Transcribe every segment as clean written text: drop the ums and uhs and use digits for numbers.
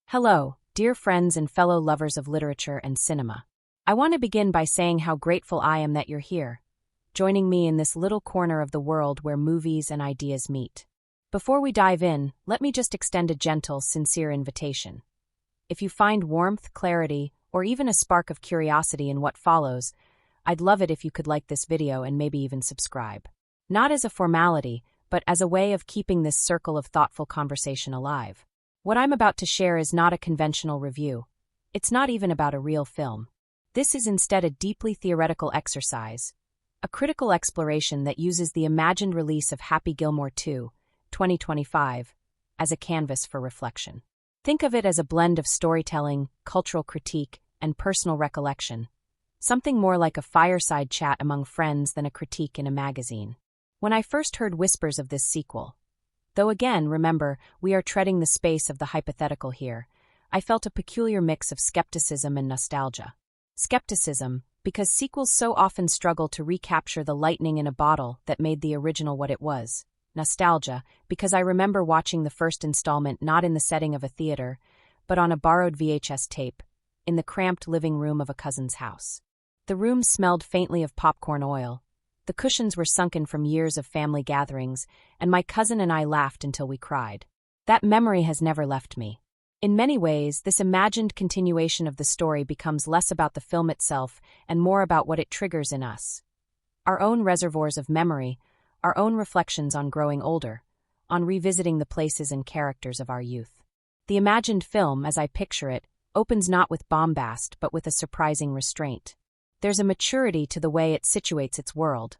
Hello, dear friends and fellow lovers of literature and cinema. I want to begin by saying how grateful I am that you're here, joining me in this little corner of the world where movies and ideas meet. Before we dive in, let me just extend a gentle, sincere invitation. If you find warmth, clarity, or even a spark of curiosity in what follows, I'd love it if you could like this video and maybe even subscribe. Not as a formality, but as a way of keeping this circle of thoughtful conversation alive. What I'm about to share is not a conventional review. It's not even about a real film. This is instead a deeply theoretical exercise, a critical exploration that uses the imagined release of Happy Gilmore 2, 2025, as a canvas for reflection. Think of it as a blend of storytelling, cultural critique, and personal recollection, something more like a fireside chat among friends than a critique in a magazine. When I first heard whispers of this sequel, though again, remember, we are treading the space of the hypothetical here, I felt a peculiar mix of skepticism and nostalgia. Skepticism, because sequels so often struggle to recapture the lightning in a bottle that made the original what it was. Nostalgia, because I remember watching the first installment not in the setting of a theater, but on a borrowed VHS tape, in the cramped living room of a cousin's house. The room smelled faintly of popcorn oil. The cushions were sunken from years of family gatherings, and my cousin and I laughed until we cried. That memory has never left me. In many ways, this imagined continuation of the story becomes less about the film itself and more about what it triggers in us. Our own reservoirs of memory, our own reflections on growing older, on revisiting the places and characters of our youth. The imagined film, as I picture it, opens not with bombast but with a surprising restraint. There's a maturity to the way it situates its world.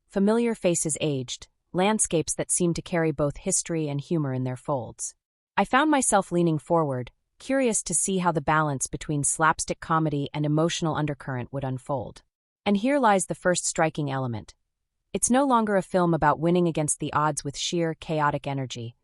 Familiar faces aged, landscapes that seem to carry both history and humor in their folds. I found myself leaning forward, curious to see how the balance between slapstick comedy and emotional undercurrent would unfold. And here lies the first striking element. It's no longer a film about winning against the odds with sheer, chaotic energy.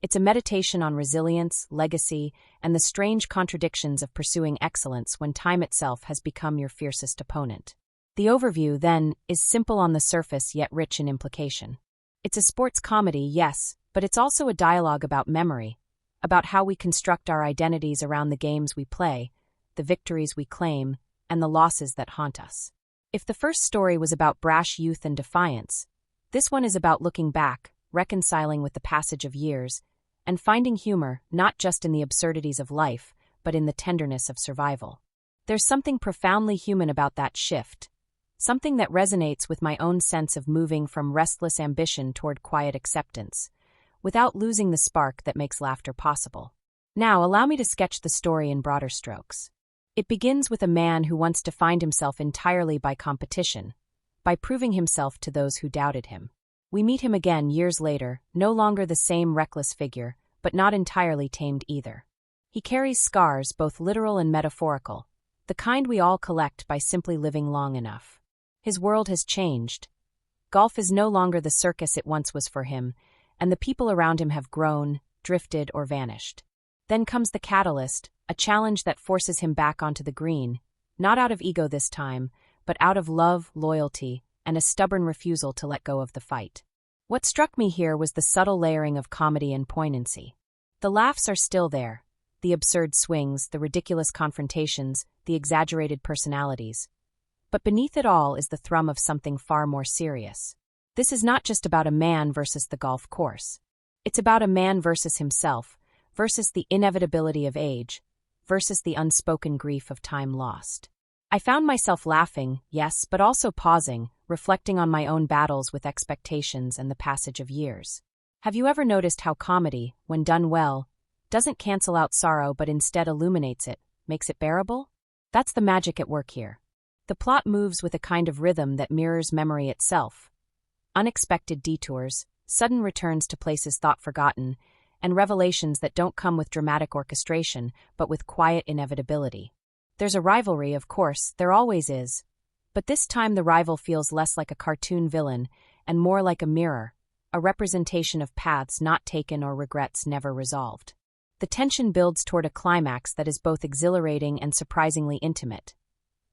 It's a meditation on resilience, legacy, and the strange contradictions of pursuing excellence when time itself has become your fiercest opponent. The overview, then, is simple on the surface yet rich in implication. It's a sports comedy, yes, but it's also a dialogue about memory, about how we construct our identities around the games we play, the victories we claim, and the losses that haunt us. If the first story was about brash youth and defiance, this one is about looking back, reconciling with the passage of years, and finding humor not just in the absurdities of life, but in the tenderness of survival. There's something profoundly human about that shift, something that resonates with my own sense of moving from restless ambition toward quiet acceptance, without losing the spark that makes laughter possible. Now, allow me to sketch the story in broader strokes. It begins with a man who wants to find himself entirely by competition, by proving himself to those who doubted him. We meet him again years later, no longer the same reckless figure, but not entirely tamed either. He carries scars, both literal and metaphorical, the kind we all collect by simply living long enough. His world has changed. Golf is no longer the circus it once was for him, and the people around him have grown, drifted, or vanished. Then comes the catalyst, a challenge that forces him back onto the green, not out of ego this time, but out of love, loyalty, and a stubborn refusal to let go of the fight. What struck me here was the subtle layering of comedy and poignancy. The laughs are still there, the absurd swings, the ridiculous confrontations, the exaggerated personalities. But beneath it all is the thrum of something far more serious. This is not just about a man versus the golf course. It's about a man versus himself, versus the inevitability of age, versus the unspoken grief of time lost. I found myself laughing, yes, but also pausing, reflecting on my own battles with expectations and the passage of years. Have you ever noticed how comedy, when done well, doesn't cancel out sorrow but instead illuminates it, makes it bearable? That's the magic at work here. The plot moves with a kind of rhythm that mirrors memory itself. Unexpected detours, sudden returns to places thought forgotten, and revelations that don't come with dramatic orchestration, but with quiet inevitability. There's a rivalry, of course, there always is. But this time the rival feels less like a cartoon villain and more like a mirror, a representation of paths not taken or regrets never resolved. The tension builds toward a climax that is both exhilarating and surprisingly intimate.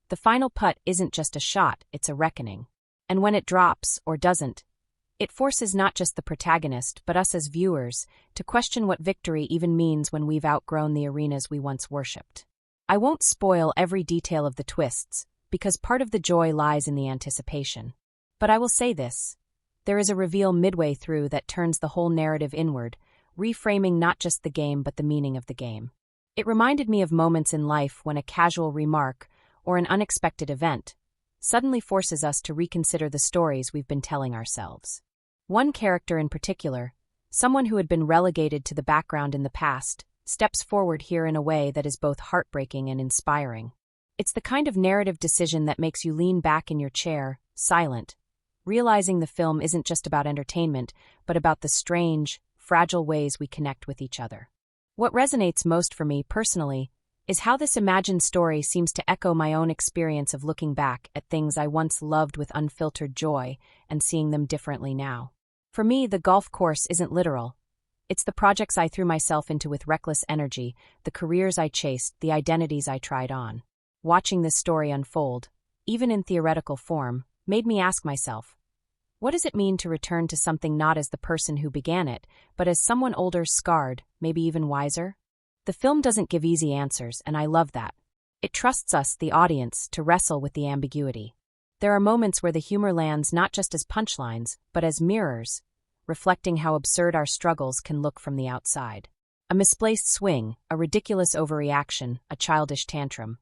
The final putt isn't just a shot, it's a reckoning. And when it drops, or doesn't, It forces not just the protagonist, but us as viewers, to question what victory even means when we've outgrown the arenas we once worshipped. I won't spoil every detail of the twists, because part of the joy lies in the anticipation. But I will say this. There is a reveal midway through that turns the whole narrative inward, reframing not just the game but the meaning of the game. It reminded me of moments in life when a casual remark, or an unexpected event, suddenly forces us to reconsider the stories we've been telling ourselves. One character in particular, someone who had been relegated to the background in the past, steps forward here in a way that is both heartbreaking and inspiring. It's the kind of narrative decision that makes you lean back in your chair, silent, realizing the film isn't just about entertainment, but about the strange, fragile ways we connect with each other. What resonates most for me, personally, is how this imagined story seems to echo my own experience of looking back at things I once loved with unfiltered joy and seeing them differently now. For me, the golf course isn't literal. It's the projects I threw myself into with reckless energy, the careers I chased, the identities I tried on. Watching this story unfold, even in theoretical form, made me ask myself, what does it mean to return to something not as the person who began it, but as someone older, scarred, maybe even wiser? The film doesn't give easy answers, and I love that. It trusts us, the audience, to wrestle with the ambiguity. There are moments where the humor lands not just as punchlines, but as mirrors, reflecting how absurd our struggles can look from the outside. A misplaced swing, a ridiculous overreaction, a childish tantrum.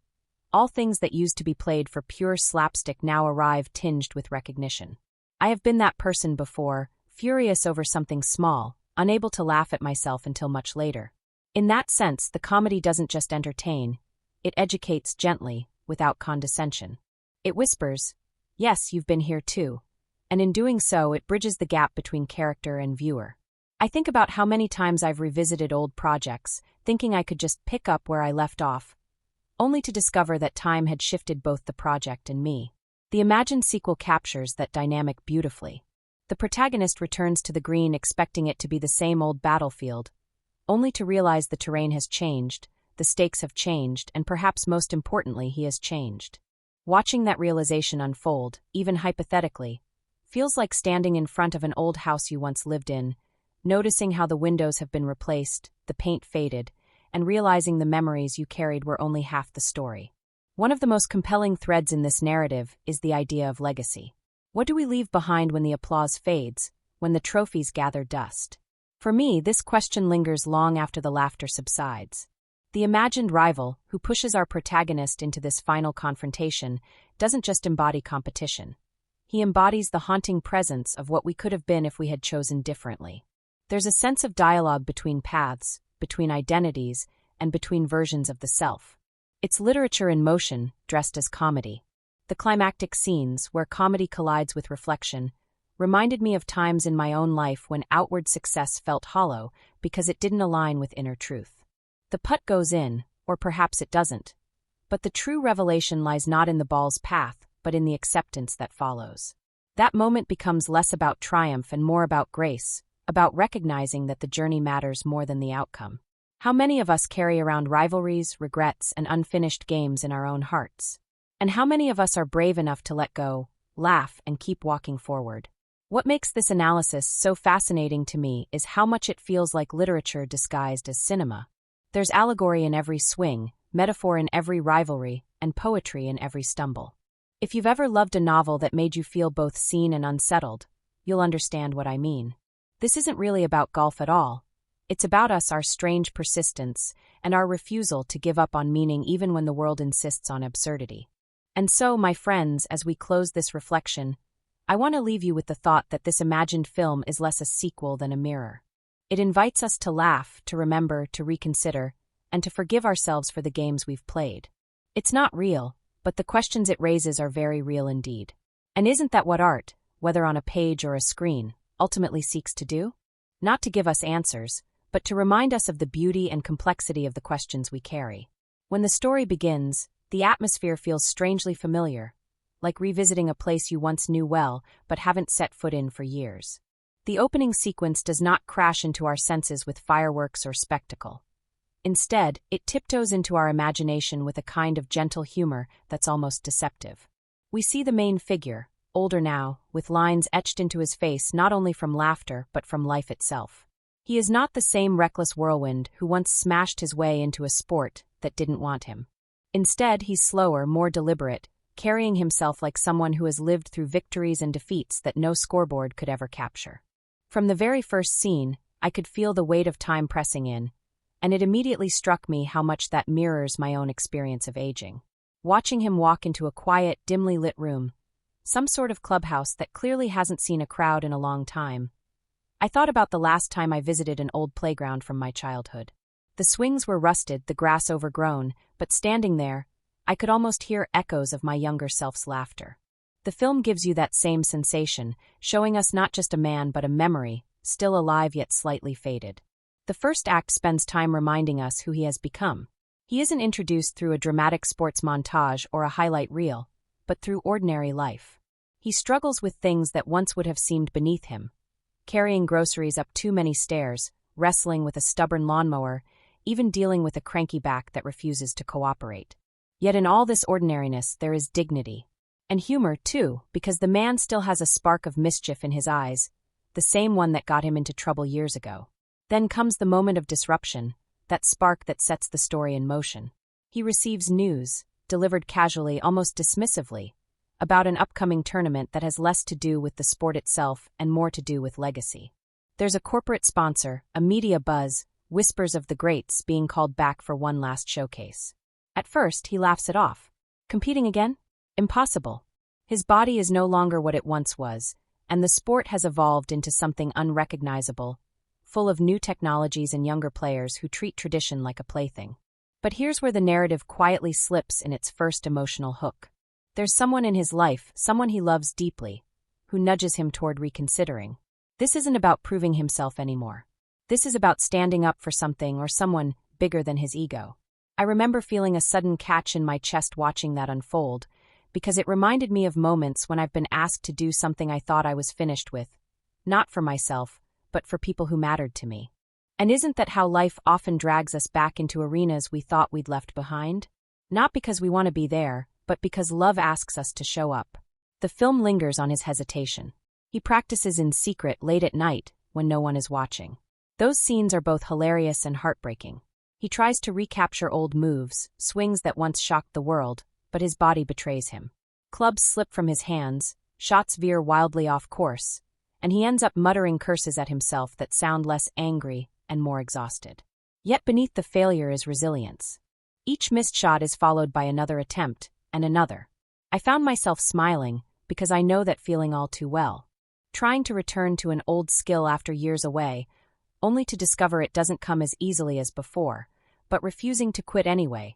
All things that used to be played for pure slapstick now arrive tinged with recognition. I have been that person before, furious over something small, unable to laugh at myself until much later. In that sense, the comedy doesn't just entertain, it educates gently, without condescension. It whispers, yes, you've been here too, and in doing so it bridges the gap between character and viewer. I think about how many times I've revisited old projects, thinking I could just pick up where I left off, only to discover that time had shifted both the project and me. The imagined sequel captures that dynamic beautifully. The protagonist returns to the green expecting it to be the same old battlefield, only to realize the terrain has changed, the stakes have changed, and perhaps most importantly, he has changed. Watching that realization unfold, even hypothetically, feels like standing in front of an old house you once lived in, noticing how the windows have been replaced, the paint faded, and realizing the memories you carried were only half the story. One of the most compelling threads in this narrative is the idea of legacy. What do we leave behind when the applause fades, when the trophies gather dust? For me, this question lingers long after the laughter subsides. The imagined rival, who pushes our protagonist into this final confrontation, doesn't just embody competition. He embodies the haunting presence of what we could have been if we had chosen differently. There's a sense of dialogue between paths, between identities, and between versions of the self. It's literature in motion, dressed as comedy. The climactic scenes, where comedy collides with reflection, reminded me of times in my own life when outward success felt hollow because it didn't align with inner truth. The putt goes in, or perhaps it doesn't. But the true revelation lies not in the ball's path, but in the acceptance that follows. That moment becomes less about triumph and more about grace, about recognizing that the journey matters more than the outcome. How many of us carry around rivalries, regrets, and unfinished games in our own hearts? And how many of us are brave enough to let go, laugh, and keep walking forward? What makes this analysis so fascinating to me is how much it feels like literature disguised as cinema. There's allegory in every swing, metaphor in every rivalry, and poetry in every stumble. If you've ever loved a novel that made you feel both seen and unsettled, you'll understand what I mean. This isn't really about golf at all. It's about us, our strange persistence, and our refusal to give up on meaning even when the world insists on absurdity. And so, my friends, as we close this reflection, I want to leave you with the thought that this imagined film is less a sequel than a mirror. It invites us to laugh, to remember, to reconsider, and to forgive ourselves for the games we've played. It's not real, but the questions it raises are very real indeed. And isn't that what art, whether on a page or a screen, ultimately seeks to do? Not to give us answers, but to remind us of the beauty and complexity of the questions we carry. When the story begins, the atmosphere feels strangely familiar, like revisiting a place you once knew well but haven't set foot in for years. The opening sequence does not crash into our senses with fireworks or spectacle. Instead, it tiptoes into our imagination with a kind of gentle humor that's almost deceptive. We see the main figure, older now, with lines etched into his face not only from laughter but from life itself. He is not the same reckless whirlwind who once smashed his way into a sport that didn't want him. Instead, he's slower, more deliberate, carrying himself like someone who has lived through victories and defeats that no scoreboard could ever capture. From the very first scene, I could feel the weight of time pressing in, and it immediately struck me how much that mirrors my own experience of aging. Watching him walk into a quiet, dimly lit room, some sort of clubhouse that clearly hasn't seen a crowd in a long time, I thought about the last time I visited an old playground from my childhood. The swings were rusted, the grass overgrown, but standing there, I could almost hear echoes of my younger self's laughter. The film gives you that same sensation, showing us not just a man but a memory, still alive yet slightly faded. The first act spends time reminding us who he has become. He isn't introduced through a dramatic sports montage or a highlight reel, but through ordinary life. He struggles with things that once would have seemed beneath him, carrying groceries up too many stairs, wrestling with a stubborn lawnmower, even dealing with a cranky back that refuses to cooperate. Yet in all this ordinariness there is dignity. And humor, too, because the man still has a spark of mischief in his eyes, the same one that got him into trouble years ago. Then comes the moment of disruption, that spark that sets the story in motion. He receives news, delivered casually, almost dismissively, about an upcoming tournament that has less to do with the sport itself and more to do with legacy. There's a corporate sponsor, a media buzz, whispers of the greats being called back for one last showcase. At first, he laughs it off. Competing again? Impossible. His body is no longer what it once was, and the sport has evolved into something unrecognizable, full of new technologies and younger players who treat tradition like a plaything. But here's where the narrative quietly slips in its first emotional hook. There's someone in his life, someone he loves deeply, who nudges him toward reconsidering. This isn't about proving himself anymore. This is about standing up for something or someone bigger than his ego. I remember feeling a sudden catch in my chest watching that unfold, because it reminded me of moments when I've been asked to do something I thought I was finished with, not for myself, but for people who mattered to me. And isn't that how life often drags us back into arenas we thought we'd left behind? Not because we want to be there, but because love asks us to show up. The film lingers on his hesitation. He practices in secret late at night when no one is watching. Those scenes are both hilarious and heartbreaking. He tries to recapture old moves, swings that once shocked the world, but his body betrays him. Clubs slip from his hands, shots veer wildly off course, and he ends up muttering curses at himself that sound less angry and more exhausted. Yet beneath the failure is resilience. Each missed shot is followed by another attempt, and another. I found myself smiling, because I know that feeling all too well. Trying to return to an old skill after years away, only to discover it doesn't come as easily as before, but refusing to quit anyway.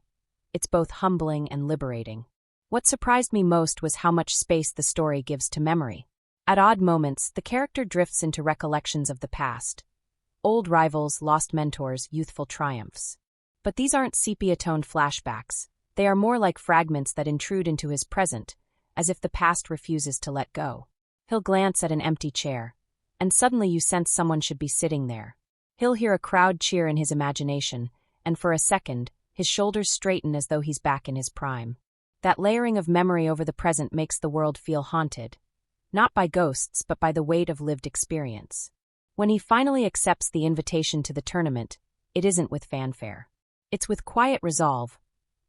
It's both humbling and liberating. What surprised me most was how much space the story gives to memory. At odd moments, the character drifts into recollections of the past. Old rivals, lost mentors, youthful triumphs. But these aren't sepia-toned flashbacks. They are more like fragments that intrude into his present, as if the past refuses to let go. He'll glance at an empty chair, and suddenly you sense someone should be sitting there. He'll hear a crowd cheer in his imagination, and for a second, his shoulders straighten as though he's back in his prime. That layering of memory over the present makes the world feel haunted, not by ghosts but by the weight of lived experience. When he finally accepts the invitation to the tournament, it isn't with fanfare. It's with quiet resolve,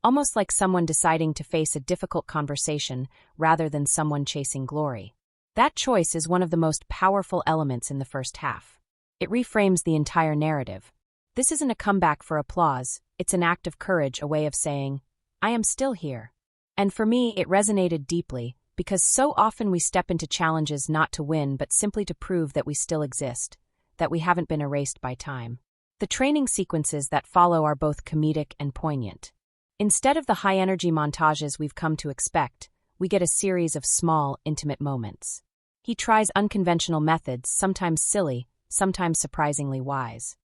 almost like someone deciding to face a difficult conversation rather than someone chasing glory. That choice is one of the most powerful elements in the first half. It reframes the entire narrative. This isn't a comeback for applause, it's an act of courage, a way of saying, I am still here. And for me, it resonated deeply, because so often we step into challenges not to win but simply to prove that we still exist, that we haven't been erased by time. The training sequences that follow are both comedic and poignant. Instead of the high-energy montages we've come to expect, we get a series of small, intimate moments. He tries unconventional methods, sometimes silly, sometimes surprisingly wise.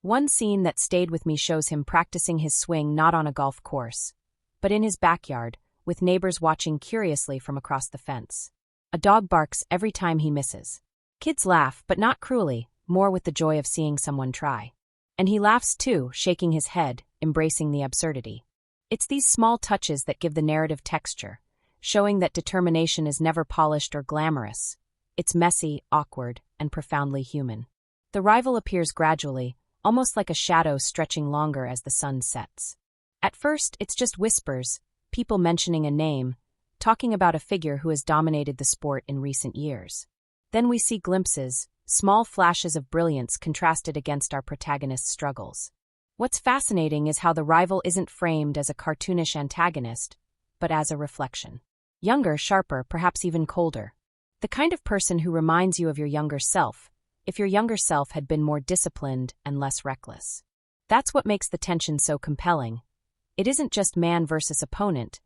One scene that stayed with me shows him practicing his swing not on a golf course, but in his backyard, with neighbors watching curiously from across the fence. A dog barks every time he misses. Kids laugh, but not cruelly, more with the joy of seeing someone try. And he laughs too, shaking his head, embracing the absurdity. It's these small touches that give the narrative texture, showing that determination is never polished or glamorous. It's messy, awkward, and profoundly human. The rival appears gradually, almost like a shadow stretching longer as the sun sets. At first, it's just whispers, people mentioning a name, talking about a figure who has dominated the sport in recent years. Then we see glimpses, small flashes of brilliance contrasted against our protagonist's struggles. What's fascinating is how the rival isn't framed as a cartoonish antagonist, but as a reflection. Younger, sharper, perhaps even colder. The kind of person who reminds you of your younger self, if your younger self had been more disciplined and less reckless. That's what makes the tension so compelling. It isn't just man versus opponent,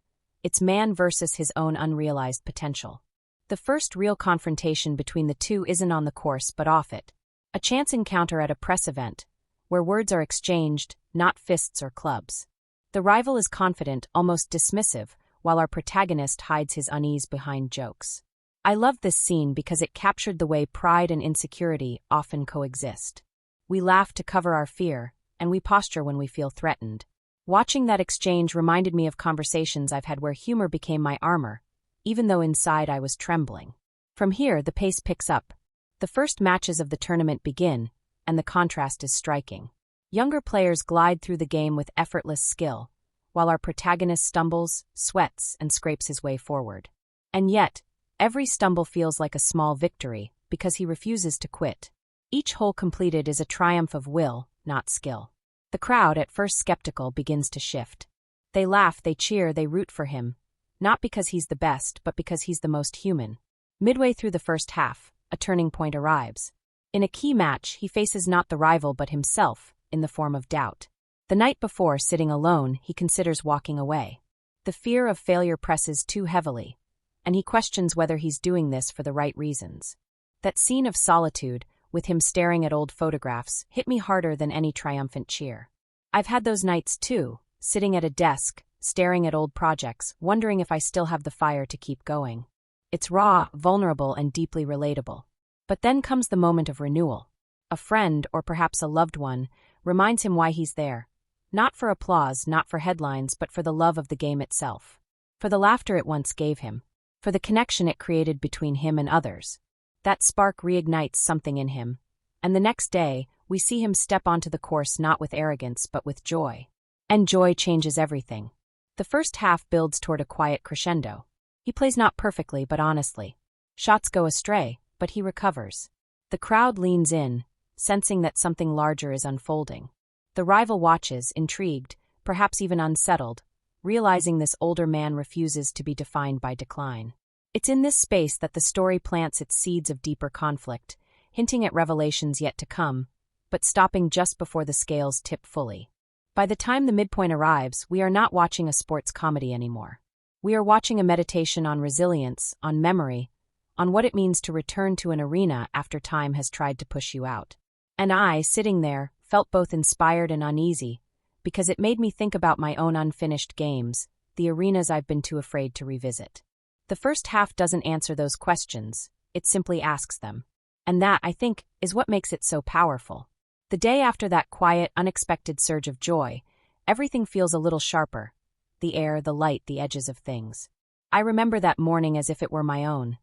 it's man versus his own unrealized potential. The first real confrontation between the two isn't on the course but off it. A chance encounter at a press event, where words are exchanged, not fists or clubs. The rival is confident, almost dismissive, while our protagonist hides his unease behind jokes. I loved this scene because it captured the way pride and insecurity often coexist. We laugh to cover our fear, and we posture when we feel threatened. Watching that exchange reminded me of conversations I've had where humor became my armor, even though inside I was trembling. From here, the pace picks up. The first matches of the tournament begin, and the contrast is striking. Younger players glide through the game with effortless skill, while our protagonist stumbles, sweats, and scrapes his way forward. And yet, every stumble feels like a small victory, because he refuses to quit. Each hole completed is a triumph of will, not skill. The crowd, at first skeptical, begins to shift. They laugh, they cheer, they root for him, not because he's the best, but because he's the most human. Midway through the first half, a turning point arrives. In a key match, he faces not the rival but himself, in the form of doubt. The night before, sitting alone, he considers walking away. The fear of failure presses too heavily, and he questions whether he's doing this for the right reasons. That scene of solitude, with him staring at old photographs, hit me harder than any triumphant cheer. I've had those nights too, sitting at a desk, staring at old projects, wondering if I still have the fire to keep going. It's raw, vulnerable, and deeply relatable. But then comes the moment of renewal. A friend, or perhaps a loved one, reminds him why he's there. Not for applause, not for headlines, but for the love of the game itself. For the laughter it once gave him. For the connection it created between him and others. That spark reignites something in him. And the next day, we see him step onto the course not with arrogance but with joy. And joy changes everything. The first half builds toward a quiet crescendo. He plays not perfectly but honestly. Shots go astray, but he recovers. The crowd leans in, sensing that something larger is unfolding. The rival watches, intrigued, perhaps even unsettled, realizing this older man refuses to be defined by decline. It's in this space that the story plants its seeds of deeper conflict, hinting at revelations yet to come, but stopping just before the scales tip fully. By the time the midpoint arrives, we are not watching a sports comedy anymore. We are watching a meditation on resilience, on memory, on what it means to return to an arena after time has tried to push you out. And I, sitting there, felt both inspired and uneasy, because it made me think about my own unfinished games, the arenas I've been too afraid to revisit. The first half doesn't answer those questions, it simply asks them. And that, I think, is what makes it so powerful. The day after that quiet, unexpected surge of joy, everything feels a little sharper. The air, the light, the edges of things. I remember that morning as if it were my own.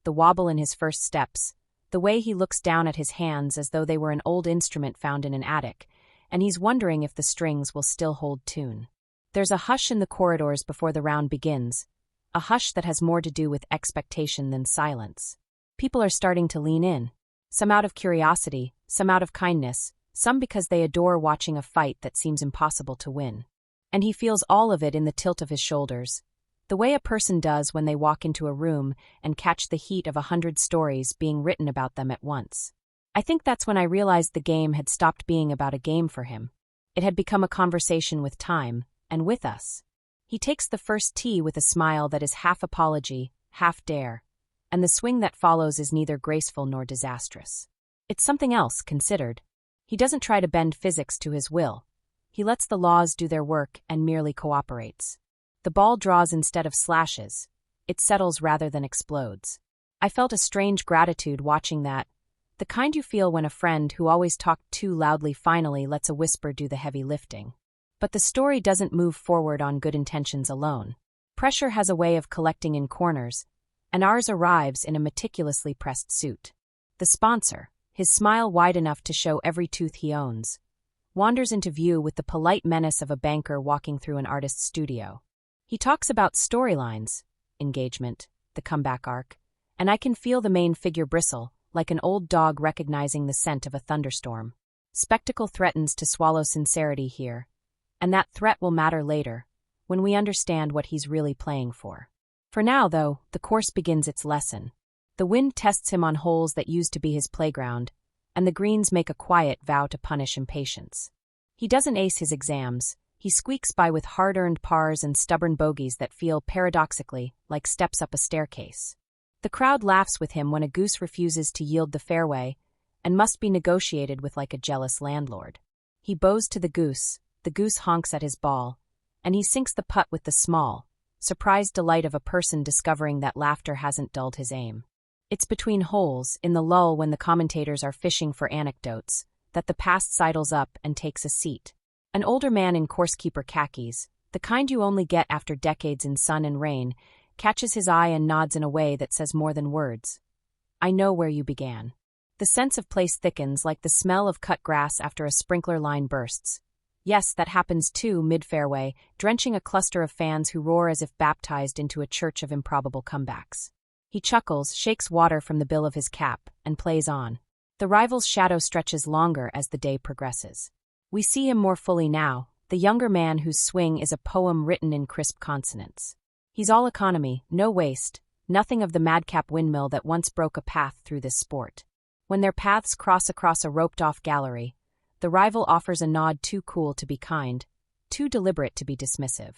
The wobble in his first steps, the way he looks down at his hands as though they were an old instrument found in an attic, and he's wondering if the strings will still hold tune. There's a hush in the corridors before the round begins, a hush that has more to do with expectation than silence. People are starting to lean in, some out of curiosity, some out of kindness, some because they adore watching a fight that seems impossible to win. And he feels all of it in the tilt of his shoulders, the way a person does when they walk into a room and catch the heat of 100 stories being written about them at once. I think that's when I realized the game had stopped being about a game for him. It had become a conversation with time, and with us. He takes the first tee with a smile that is half apology, half dare, and the swing that follows is neither graceful nor disastrous. It's something else, considered. He doesn't try to bend physics to his will. He lets the laws do their work and merely cooperates. The ball draws instead of slashes. It settles rather than explodes. I felt a strange gratitude watching that, the kind you feel when a friend who always talked too loudly finally lets a whisper do the heavy lifting. But the story doesn't move forward on good intentions alone. Pressure has a way of collecting in corners, and ours arrives in a meticulously pressed suit. The sponsor, his smile wide enough to show every tooth he owns, wanders into view with the polite menace of a banker walking through an artist's studio. He talks about storylines, engagement, the comeback arc, and I can feel the main figure bristle, like an old dog recognizing the scent of a thunderstorm. Spectacle threatens to swallow sincerity here, and that threat will matter later, when we understand what he's really playing for. For now, though, the course begins its lesson. The wind tests him on holes that used to be his playground, and the greens make a quiet vow to punish impatience. He doesn't ace his exams, he squeaks by with hard-earned pars and stubborn bogeys that feel, paradoxically, like steps up a staircase. The crowd laughs with him when a goose refuses to yield the fairway, and must be negotiated with like a jealous landlord. He bows to the goose honks at his ball, and he sinks the putt with the small, surprised delight of a person discovering that laughter hasn't dulled his aim. It's between holes, in the lull when the commentators are fishing for anecdotes, that the past sidles up and takes a seat. An older man in coursekeeper khakis, the kind you only get after decades in sun and rain, catches his eye and nods in a way that says more than words. I know where you began. The sense of place thickens like the smell of cut grass after a sprinkler line bursts. Yes, that happens too, mid-fairway, drenching a cluster of fans who roar as if baptized into a church of improbable comebacks. He chuckles, shakes water from the bill of his cap, and plays on. The rival's shadow stretches longer as the day progresses. We see him more fully now, the younger man whose swing is a poem written in crisp consonants. He's all economy, no waste, nothing of the madcap windmill that once broke a path through this sport. When their paths cross across a roped-off gallery, the rival offers a nod too cool to be kind, too deliberate to be dismissive.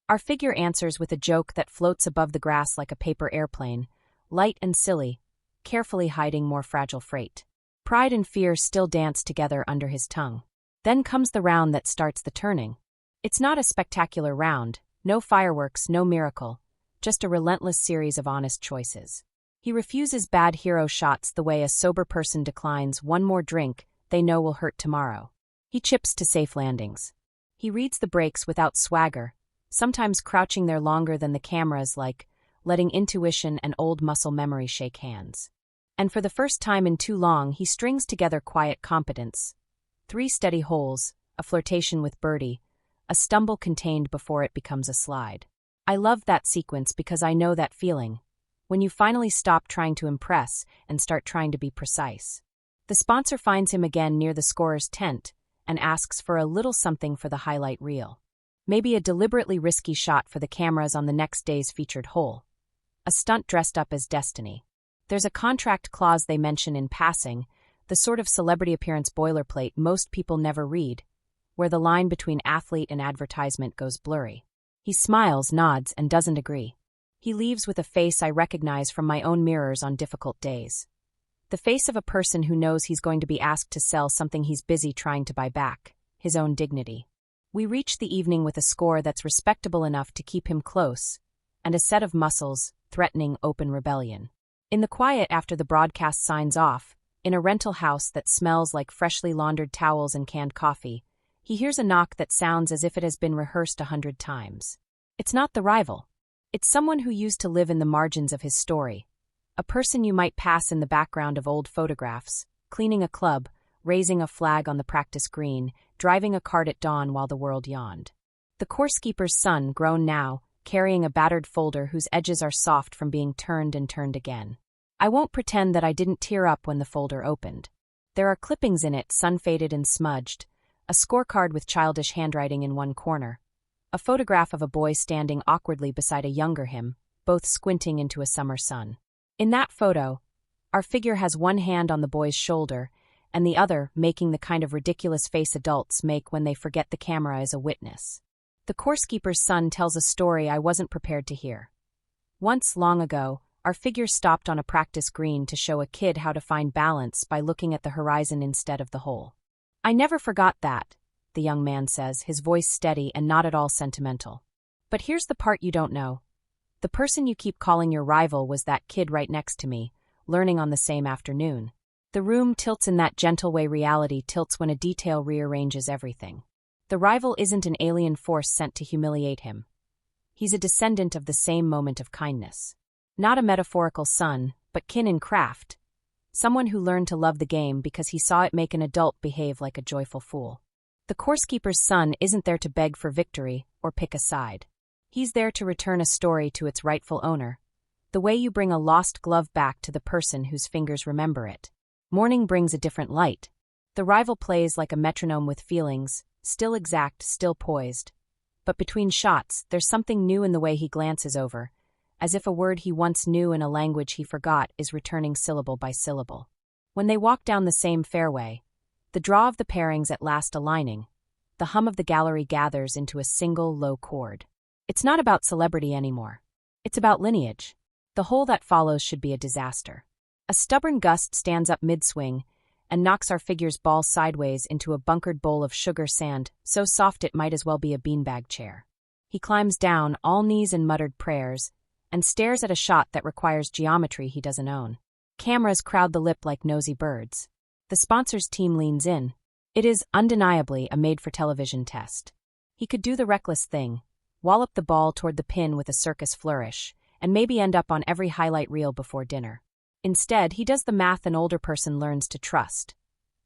Our figure answers with a joke that floats above the grass like a paper airplane, light and silly, carefully hiding more fragile freight. Pride and fear still dance together under his tongue. Then comes the round that starts the turning. It's not a spectacular round, no fireworks, no miracle, just a relentless series of honest choices. He refuses bad hero shots the way a sober person declines one more drink they know will hurt tomorrow. He chips to safe landings. He reads the breaks without swagger, sometimes crouching there longer than the cameras, like letting intuition and old muscle memory shake hands. And for the first time in too long, he strings together quiet competence. 3 steady holes, a flirtation with birdie, a stumble contained before it becomes a slide. I love that sequence because I know that feeling, when you finally stop trying to impress and start trying to be precise. The sponsor finds him again near the scorer's tent and asks for a little something for the highlight reel. Maybe a deliberately risky shot for the cameras on the next day's featured hole. A stunt dressed up as destiny. There's a contract clause they mention in passing, the sort of celebrity appearance boilerplate most people never read, where the line between athlete and advertisement goes blurry. He smiles, nods, and doesn't agree. He leaves with a face I recognize from my own mirrors on difficult days. The face of a person who knows he's going to be asked to sell something he's busy trying to buy back, his own dignity. We reach the evening with a score that's respectable enough to keep him close, and a set of muscles threatening open rebellion. In the quiet after the broadcast signs off, in a rental house that smells like freshly laundered towels and canned coffee, he hears a knock that sounds as if it has been rehearsed 100 times. It's not the rival. It's someone who used to live in the margins of his story. A person you might pass in the background of old photographs, cleaning a club, raising a flag on the practice green, driving a cart at dawn while the world yawned. The coursekeeper's son, grown now, carrying a battered folder whose edges are soft from being turned and turned again. I won't pretend that I didn't tear up when the folder opened. There are clippings in it, sun-faded and smudged, a scorecard with childish handwriting in one corner, a photograph of a boy standing awkwardly beside a younger him, both squinting into a summer sun. In that photo, our figure has one hand on the boy's shoulder and the other making the kind of ridiculous face adults make when they forget the camera is a witness. The coursekeeper's son tells a story I wasn't prepared to hear. Once, long ago, our figure stopped on a practice green to show a kid how to find balance by looking at the horizon instead of the hole. I never forgot that, the young man says, his voice steady and not at all sentimental. But here's the part you don't know. The person you keep calling your rival was that kid right next to me, learning on the same afternoon. The room tilts in that gentle way reality tilts when a detail rearranges everything. The rival isn't an alien force sent to humiliate him. He's a descendant of the same moment of kindness. Not a metaphorical son, but kin in craft. Someone who learned to love the game because he saw it make an adult behave like a joyful fool. The coursekeeper's son isn't there to beg for victory or pick a side. He's there to return a story to its rightful owner, the way you bring a lost glove back to the person whose fingers remember it. Morning brings a different light. The rival plays like a metronome with feelings, still exact, still poised. But between shots, there's something new in the way he glances over, as if a word he once knew in a language he forgot is returning syllable by syllable. When they walk down the same fairway, the draw of the pairings at last aligning, the hum of the gallery gathers into a single low chord. It's not about celebrity anymore. It's about lineage. The hole that follows should be a disaster. A stubborn gust stands up mid-swing and knocks our figure's ball sideways into a bunkered bowl of sugar sand, so soft it might as well be a beanbag chair. He climbs down, all knees and muttered prayers, and stares at a shot that requires geometry he doesn't own. Cameras crowd the lip like nosy birds. The sponsor's team leans in. It is, undeniably, a made-for-television test. He could do the reckless thing, wallop the ball toward the pin with a circus flourish, and maybe end up on every highlight reel before dinner. Instead, he does the math an older person learns to trust.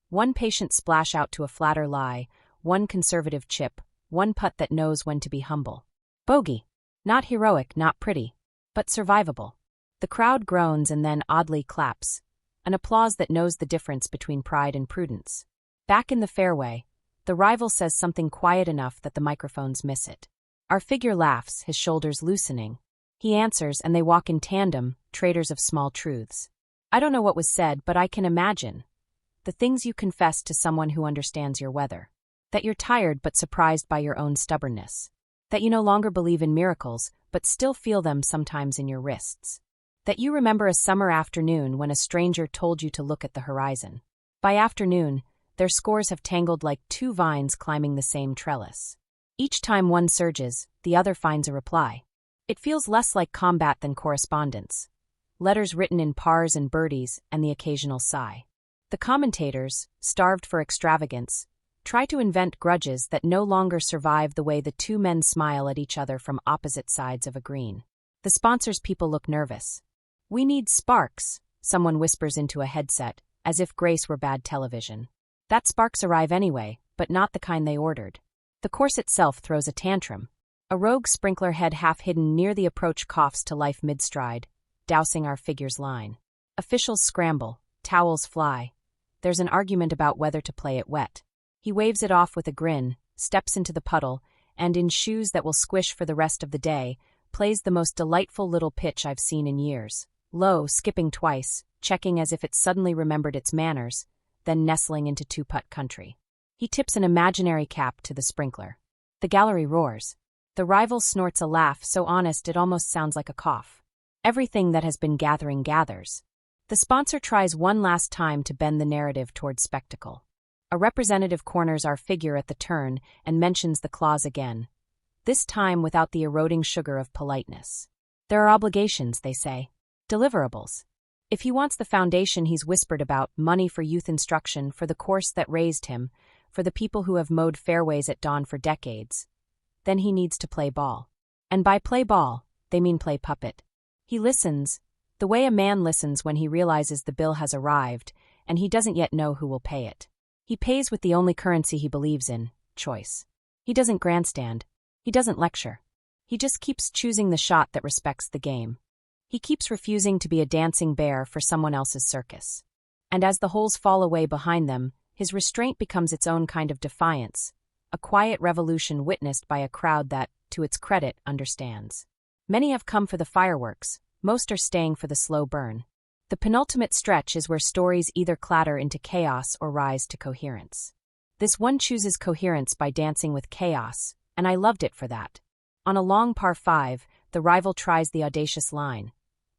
One patient splash out to a flatter lie, one conservative chip, one putt that knows when to be humble. Bogey. Not heroic, not pretty, but survivable. The crowd groans and then oddly claps, an applause that knows the difference between pride and prudence. Back in the fairway, the rival says something quiet enough that the microphones miss it. Our figure laughs, his shoulders loosening. He answers and they walk in tandem, traders of small truths. I don't know what was said, but I can imagine. The things you confess to someone who understands your weather. That you're tired but surprised by your own stubbornness. That you no longer believe in miracles, but still feel them sometimes in your wrists. That you remember a summer afternoon when a stranger told you to look at the horizon. By afternoon, their scores have tangled like two vines climbing the same trellis. Each time one surges, the other finds a reply. It feels less like combat than correspondence. Letters written in pars and birdies and the occasional sigh. The commentators, starved for extravagance, try to invent grudges that no longer survive the way the two men smile at each other from opposite sides of a green. The sponsors' people look nervous. We need sparks, someone whispers into a headset, as if grace were bad television. That sparks arrive anyway, but not the kind they ordered. The course itself throws a tantrum. A rogue sprinkler head half hidden near the approach coughs to life mid-stride, dousing our figure's line. Officials scramble, towels fly. There's an argument about whether to play it wet. He waves it off with a grin, steps into the puddle, and in shoes that will squish for the rest of the day, plays the most delightful little pitch I've seen in years. Low, skipping twice, checking as if it suddenly remembered its manners, then nestling into two-putt country. He tips an imaginary cap to the sprinkler. The gallery roars. The rival snorts a laugh so honest it almost sounds like a cough. Everything that has been gathering gathers. The sponsor tries one last time to bend the narrative toward spectacle. A representative corners our figure at the turn and mentions the clause again, this time without the eroding sugar of politeness. There are obligations, they say. Deliverables. If he wants the foundation he's whispered about, money for youth instruction, for the course that raised him, for the people who have mowed fairways at dawn for decades, then he needs to play ball. And by play ball, they mean play puppet. He listens, the way a man listens when he realizes the bill has arrived, and he doesn't yet know who will pay it. He pays with the only currency he believes in, choice. He doesn't grandstand. He doesn't lecture. He just keeps choosing the shot that respects the game. He keeps refusing to be a dancing bear for someone else's circus. And as the holes fall away behind them, his restraint becomes its own kind of defiance, a quiet revolution witnessed by a crowd that, to its credit, understands. Many have come for the fireworks, most are staying for the slow burn. The penultimate stretch is where stories either clatter into chaos or rise to coherence. This one chooses coherence by dancing with chaos, and I loved it for that. On a long par 5, the rival tries the audacious line.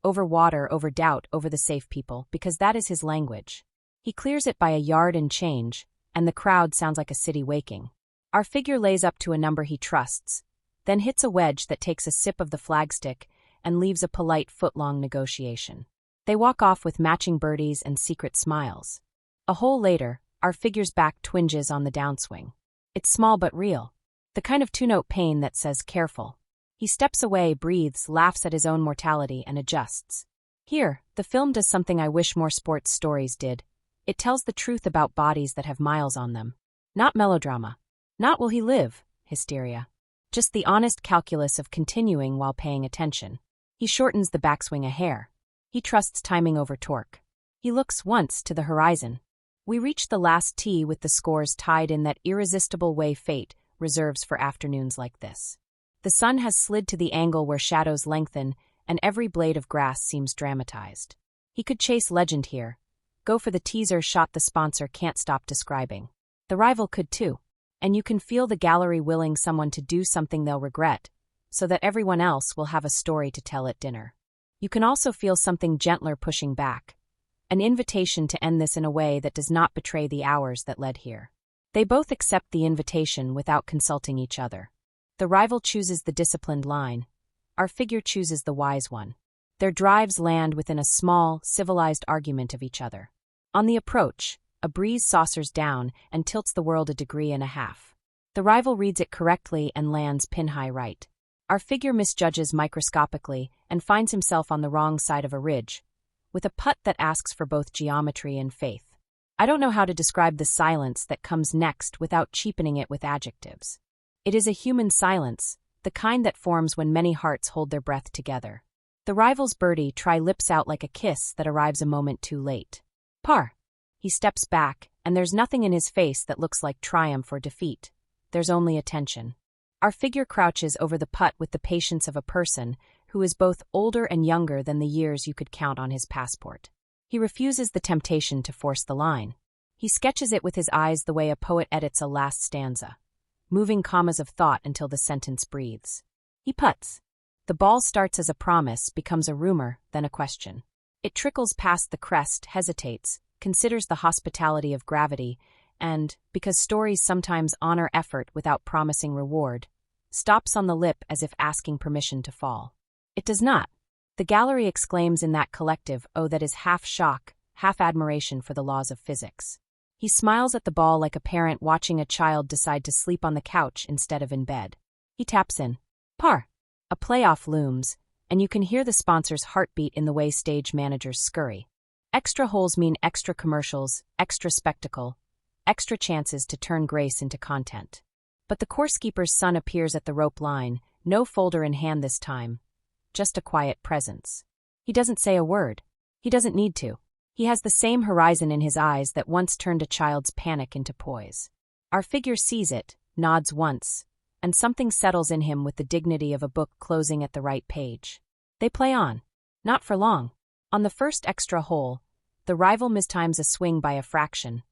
Over water, over doubt, over the safe people, because that is his language. He clears it by a yard and change, and the crowd sounds like a city waking. Our figure lays up to a number he trusts, then hits a wedge that takes a sip of the flagstick and leaves a polite foot-long negotiation. They walk off with matching birdies and secret smiles. A hole later, our figure's back twinges on the downswing. It's small but real. The kind of two-note pain that says careful. He steps away, breathes, laughs at his own mortality, and adjusts. Here, the film does something I wish more sports stories did. It tells the truth about bodies that have miles on them. Not melodrama. Not will he live, hysteria. Just the honest calculus of continuing while paying attention. He shortens the backswing a hair. He trusts timing over torque. He looks once to the horizon. We reach the last tee with the scores tied in that irresistible way fate reserves for afternoons like this. The sun has slid to the angle where shadows lengthen, and every blade of grass seems dramatized. He could chase legend here. Go for the teaser shot the sponsor can't stop describing. The rival could too. And you can feel the gallery willing someone to do something they'll regret, so that everyone else will have a story to tell at dinner. You can also feel something gentler pushing back. An invitation to end this in a way that does not betray the hours that led here. They both accept the invitation without consulting each other. The rival chooses the disciplined line. Our figure chooses the wise one. Their drives land within a small, civilized argument of each other. On the approach, a breeze saucers down and tilts the world 1.5 degrees. The rival reads it correctly and lands pin-high right. Our figure misjudges microscopically and finds himself on the wrong side of a ridge, with a putt that asks for both geometry and faith. I don't know how to describe the silence that comes next without cheapening it with adjectives. It is a human silence, the kind that forms when many hearts hold their breath together. The rival's birdie lips out like a kiss that arrives a moment too late. Par. He steps back, and there's nothing in his face that looks like triumph or defeat. There's only attention. Our figure crouches over the putt with the patience of a person who is both older and younger than the years you could count on his passport. He refuses the temptation to force the line. He sketches it with his eyes the way a poet edits a last stanza, moving commas of thought until the sentence breathes. He putts. The ball starts as a promise, becomes a rumor, then a question. It trickles past the crest, hesitates, considers the hospitality of gravity, and, because stories sometimes honor effort without promising reward, stops on the lip as if asking permission to fall. It does not. The gallery exclaims in that collective "oh" that is half shock, half admiration for the laws of physics. He smiles at the ball like a parent watching a child decide to sleep on the couch instead of in bed. He taps in. Par. A playoff looms, and you can hear the sponsor's heartbeat in the way stage managers scurry. Extra holes mean extra commercials, extra spectacle, extra chances to turn grace into content. But the coursekeeper's son appears at the rope line, no folder in hand this time, just a quiet presence. He doesn't say a word. He doesn't need to. He has the same horizon in his eyes that once turned a child's panic into poise. Our figure sees it, nods once, and something settles in him with the dignity of a book closing at the right page. They play on. Not for long. On the first extra hole, the rival mistimes a swing by a fraction,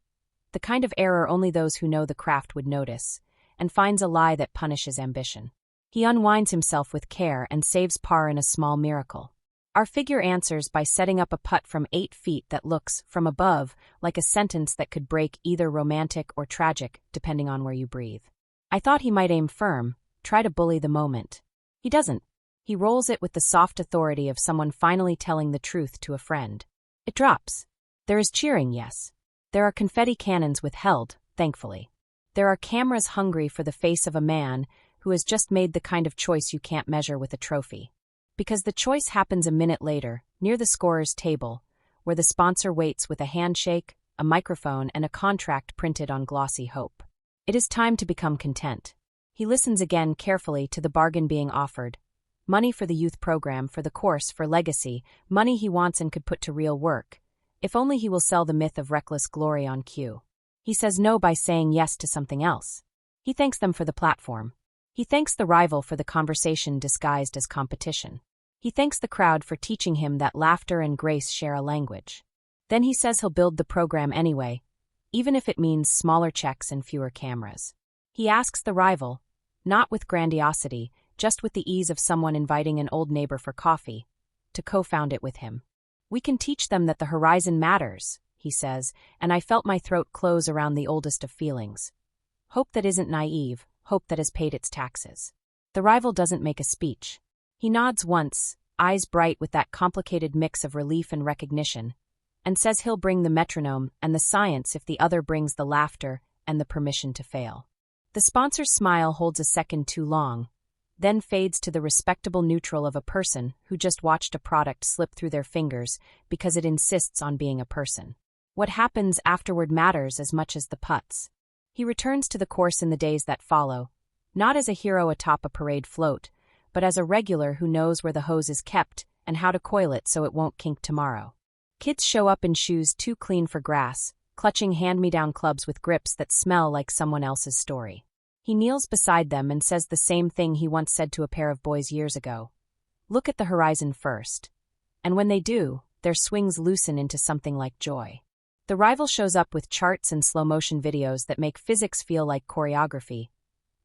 the kind of error only those who know the craft would notice, and finds a lie that punishes ambition. He unwinds himself with care and saves par in a small miracle. Our figure answers by setting up a putt from 8 feet that looks, from above, like a sentence that could break either romantic or tragic, depending on where you breathe. I thought he might aim firm, try to bully the moment. He doesn't. He rolls it with the soft authority of someone finally telling the truth to a friend. It drops. There is cheering, yes. There are confetti cannons withheld, thankfully. There are cameras hungry for the face of a man who has just made the kind of choice you can't measure with a trophy. Because the choice happens a minute later, near the scorer's table, where the sponsor waits with a handshake, a microphone, and a contract printed on glossy hope. It is time to become content. He listens again carefully to the bargain being offered. Money for the youth program, for the course, for legacy, money he wants and could put to real work. If only he will sell the myth of reckless glory on cue. He says no by saying yes to something else. He thanks them for the platform. He thanks the rival for the conversation disguised as competition. He thanks the crowd for teaching him that laughter and grace share a language. Then he says he'll build the program anyway, even if it means smaller checks and fewer cameras. He asks the rival, not with grandiosity, just with the ease of someone inviting an old neighbor for coffee, to co-found it with him. We can teach them that the horizon matters, he says, and I felt my throat close around the oldest of feelings. Hope that isn't naive, hope that has paid its taxes. The rival doesn't make a speech. He nods once, eyes bright with that complicated mix of relief and recognition, and says he'll bring the metronome and the science if the other brings the laughter and the permission to fail. The sponsor's smile holds a second too long, then fades to the respectable neutral of a person who just watched a product slip through their fingers because it insists on being a person. What happens afterward matters as much as the putts. He returns to the course in the days that follow, not as a hero atop a parade float, but as a regular who knows where the hose is kept and how to coil it so it won't kink tomorrow. Kids show up in shoes too clean for grass, clutching hand-me-down clubs with grips that smell like someone else's story. He kneels beside them and says the same thing he once said to a pair of boys years ago. Look at the horizon first. And when they do, their swings loosen into something like joy. The rival shows up with charts and slow-motion videos that make physics feel like choreography,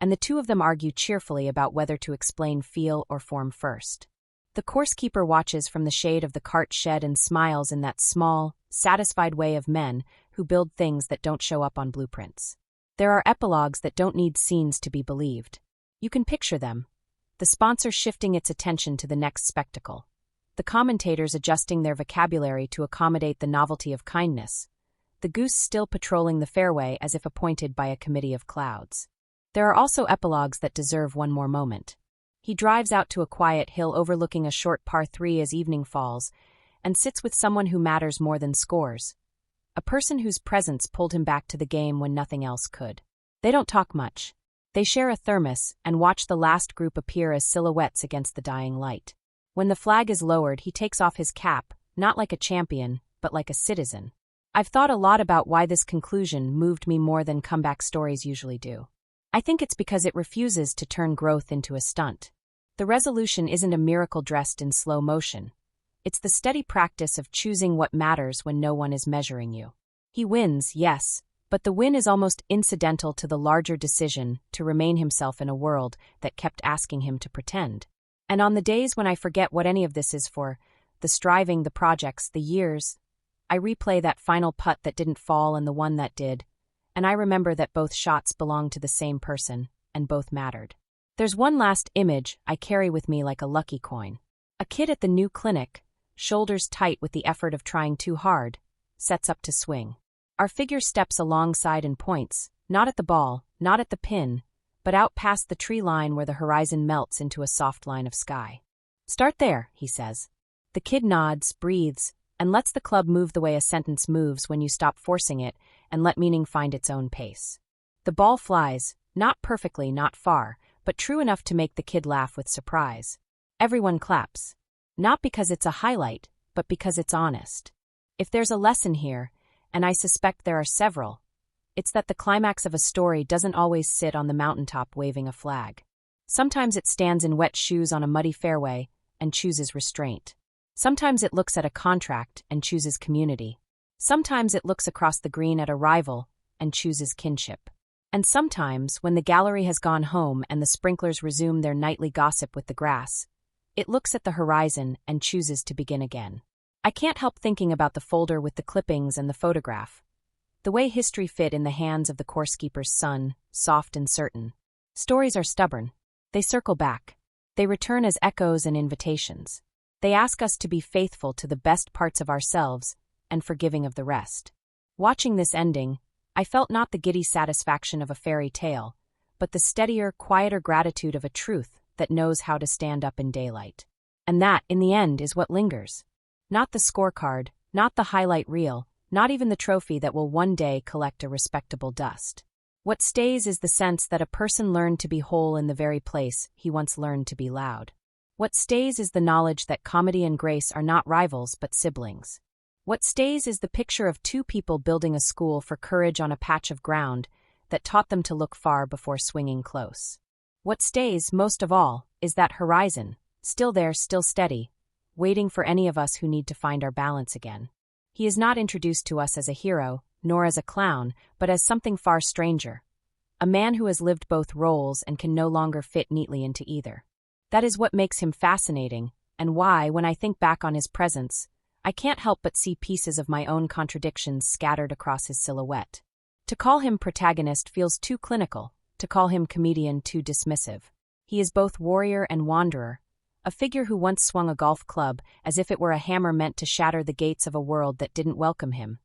and the two of them argue cheerfully about whether to explain feel or form first. The coursekeeper watches from the shade of the cart shed and smiles in that small, satisfied way of men who build things that don't show up on blueprints. There are epilogues that don't need scenes to be believed. You can picture them. The sponsor shifting its attention to the next spectacle. The commentators adjusting their vocabulary to accommodate the novelty of kindness. The goose still patrolling the fairway as if appointed by a committee of clouds. There are also epilogues that deserve one more moment. He drives out to a quiet hill overlooking a short par 3 as evening falls, and sits with someone who matters more than scores. A person whose presence pulled him back to the game when nothing else could. They don't talk much. They share a thermos and watch the last group appear as silhouettes against the dying light. When the flag is lowered, he takes off his cap, not like a champion, but like a citizen. I've thought a lot about why this conclusion moved me more than comeback stories usually do. I think it's because it refuses to turn growth into a stunt. The resolution isn't a miracle dressed in slow motion. It's the steady practice of choosing what matters when no one is measuring you. He wins, yes, but the win is almost incidental to the larger decision to remain himself in a world that kept asking him to pretend. And on the days when I forget what any of this is for, the striving, the projects, the years, I replay that final putt that didn't fall and the one that did, and I remember that both shots belonged to the same person, and both mattered. There's one last image I carry with me like a lucky coin. A kid at the new clinic, shoulders tight with the effort of trying too hard, sets up to swing. Our figure steps alongside and points, not at the ball, not at the pin, but out past the tree line where the horizon melts into a soft line of sky. Start there, he says. The kid nods, breathes, and lets the club move the way a sentence moves when you stop forcing it and let meaning find its own pace. The ball flies, not perfectly, not far, but true enough to make the kid laugh with surprise. Everyone claps. Not because it's a highlight, but because it's honest. If there's a lesson here, and I suspect there are several, it's that the climax of a story doesn't always sit on the mountaintop waving a flag. Sometimes it stands in wet shoes on a muddy fairway and chooses restraint. Sometimes it looks at a contract and chooses community. Sometimes it looks across the green at a rival and chooses kinship. And sometimes, when the gallery has gone home and the sprinklers resume their nightly gossip with the grass, it looks at the horizon and chooses to begin again. I can't help thinking about the folder with the clippings and the photograph. The way history fit in the hands of the coursekeeper's son, soft and certain. Stories are stubborn. They circle back. They return as echoes and invitations. They ask us to be faithful to the best parts of ourselves and forgiving of the rest. Watching this ending, I felt not the giddy satisfaction of a fairy tale, but the steadier, quieter gratitude of a truth that knows how to stand up in daylight. And that, in the end, is what lingers. Not the scorecard, not the highlight reel, not even the trophy that will one day collect a respectable dust. What stays is the sense that a person learned to be whole in the very place he once learned to be loud. What stays is the knowledge that comedy and grace are not rivals but siblings. What stays is the picture of two people building a school for courage on a patch of ground that taught them to look far before swinging close. What stays, most of all, is that horizon, still there, still steady, waiting for any of us who need to find our balance again. He is not introduced to us as a hero, nor as a clown, but as something far stranger. A man who has lived both roles and can no longer fit neatly into either. That is what makes him fascinating, and why, when I think back on his presence, I can't help but see pieces of my own contradictions scattered across his silhouette. To call him protagonist feels too clinical, to call him comedian too dismissive. He is both warrior and wanderer, a figure who once swung a golf club as if it were a hammer meant to shatter the gates of a world that didn't welcome him,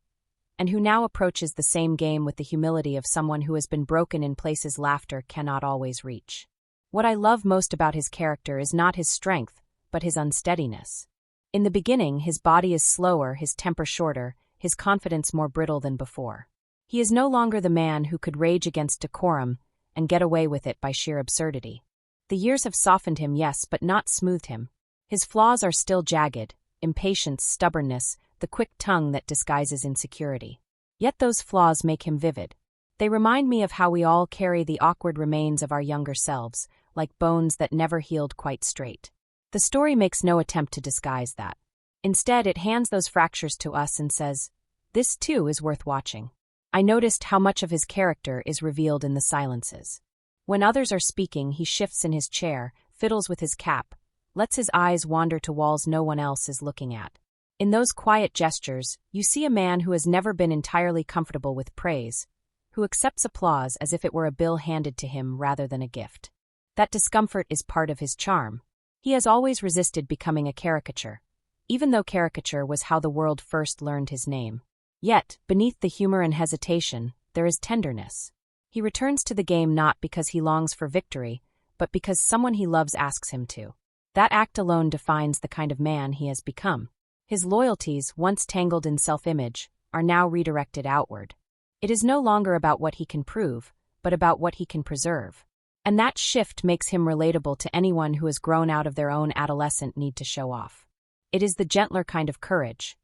and who now approaches the same game with the humility of someone who has been broken in places laughter cannot always reach. What I love most about his character is not his strength, but his unsteadiness. In the beginning, his body is slower, his temper shorter, his confidence more brittle than before. He is no longer the man who could rage against decorum and get away with it by sheer absurdity. The years have softened him, yes, but not smoothed him. His flaws are still jagged: impatience, stubbornness, the quick tongue that disguises insecurity. Yet those flaws make him vivid. They remind me of how we all carry the awkward remains of our younger selves, like bones that never healed quite straight. The story makes no attempt to disguise that. Instead, it hands those fractures to us and says, "This too is worth watching." I noticed how much of his character is revealed in the silences. When others are speaking, he shifts in his chair, fiddles with his cap, lets his eyes wander to walls no one else is looking at. In those quiet gestures, you see a man who has never been entirely comfortable with praise, who accepts applause as if it were a bill handed to him rather than a gift. That discomfort is part of his charm. He has always resisted becoming a caricature, even though caricature was how the world first learned his name. Yet, beneath the humor and hesitation, there is tenderness. He returns to the game not because he longs for victory, but because someone he loves asks him to. That act alone defines the kind of man he has become. His loyalties, once tangled in self-image, are now redirected outward. It is no longer about what he can prove, but about what he can preserve. And that shift makes him relatable to anyone who has grown out of their own adolescent need to show off. It is the gentler kind of courage,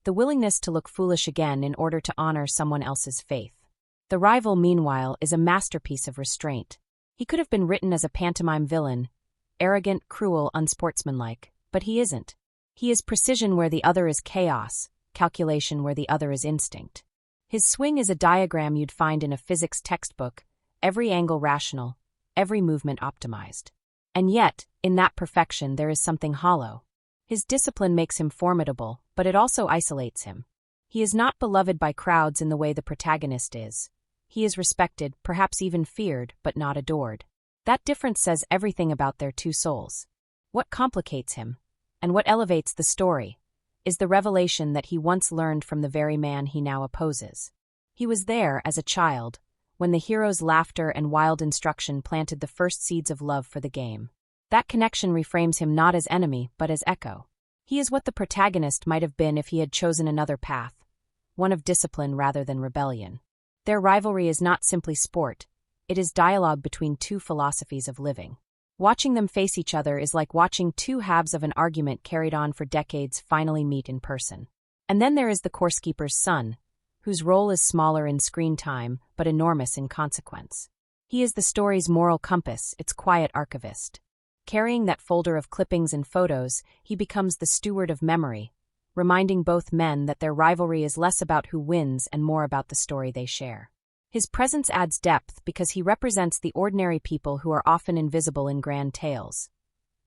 the willingness to look foolish again in order to honor someone else's faith. The rival, meanwhile, is a masterpiece of restraint. He could have been written as a pantomime villain, arrogant, cruel, unsportsmanlike, but he isn't. He is precision where the other is chaos, calculation where the other is instinct. His swing is a diagram you'd find in a physics textbook, every angle rational, every movement optimized. And yet, in that perfection there is something hollow. His discipline makes him formidable, but it also isolates him. He is not beloved by crowds in the way the protagonist is. He is respected, perhaps even feared, but not adored. That difference says everything about their two souls. What complicates him, and what elevates the story, is the revelation that he once learned from the very man he now opposes. He was there, as a child, when the hero's laughter and wild instruction planted the first seeds of love for the game. That connection reframes him not as enemy, but as echo. He is what the protagonist might have been if he had chosen another path, one of discipline rather than rebellion. Their rivalry is not simply sport, it is dialogue between two philosophies of living. Watching them face each other is like watching two halves of an argument carried on for decades finally meet in person. And then there is the coursekeeper's son, whose role is smaller in screen time, but enormous in consequence. He is the story's moral compass, its quiet archivist. Carrying that folder of clippings and photos, he becomes the steward of memory, reminding both men that their rivalry is less about who wins and more about the story they share. His presence adds depth because he represents the ordinary people who are often invisible in grand tales.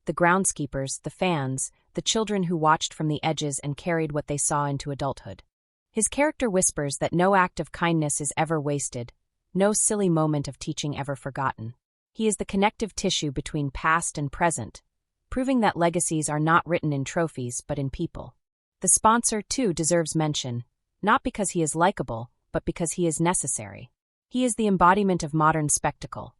The groundskeepers, the fans, the children who watched from the edges and carried what they saw into adulthood. His character whispers that no act of kindness is ever wasted, no silly moment of teaching ever forgotten. He is the connective tissue between past and present, proving that legacies are not written in trophies but in people. The sponsor, too, deserves mention, not because he is likable, but because he is necessary. He is the embodiment of modern spectacle,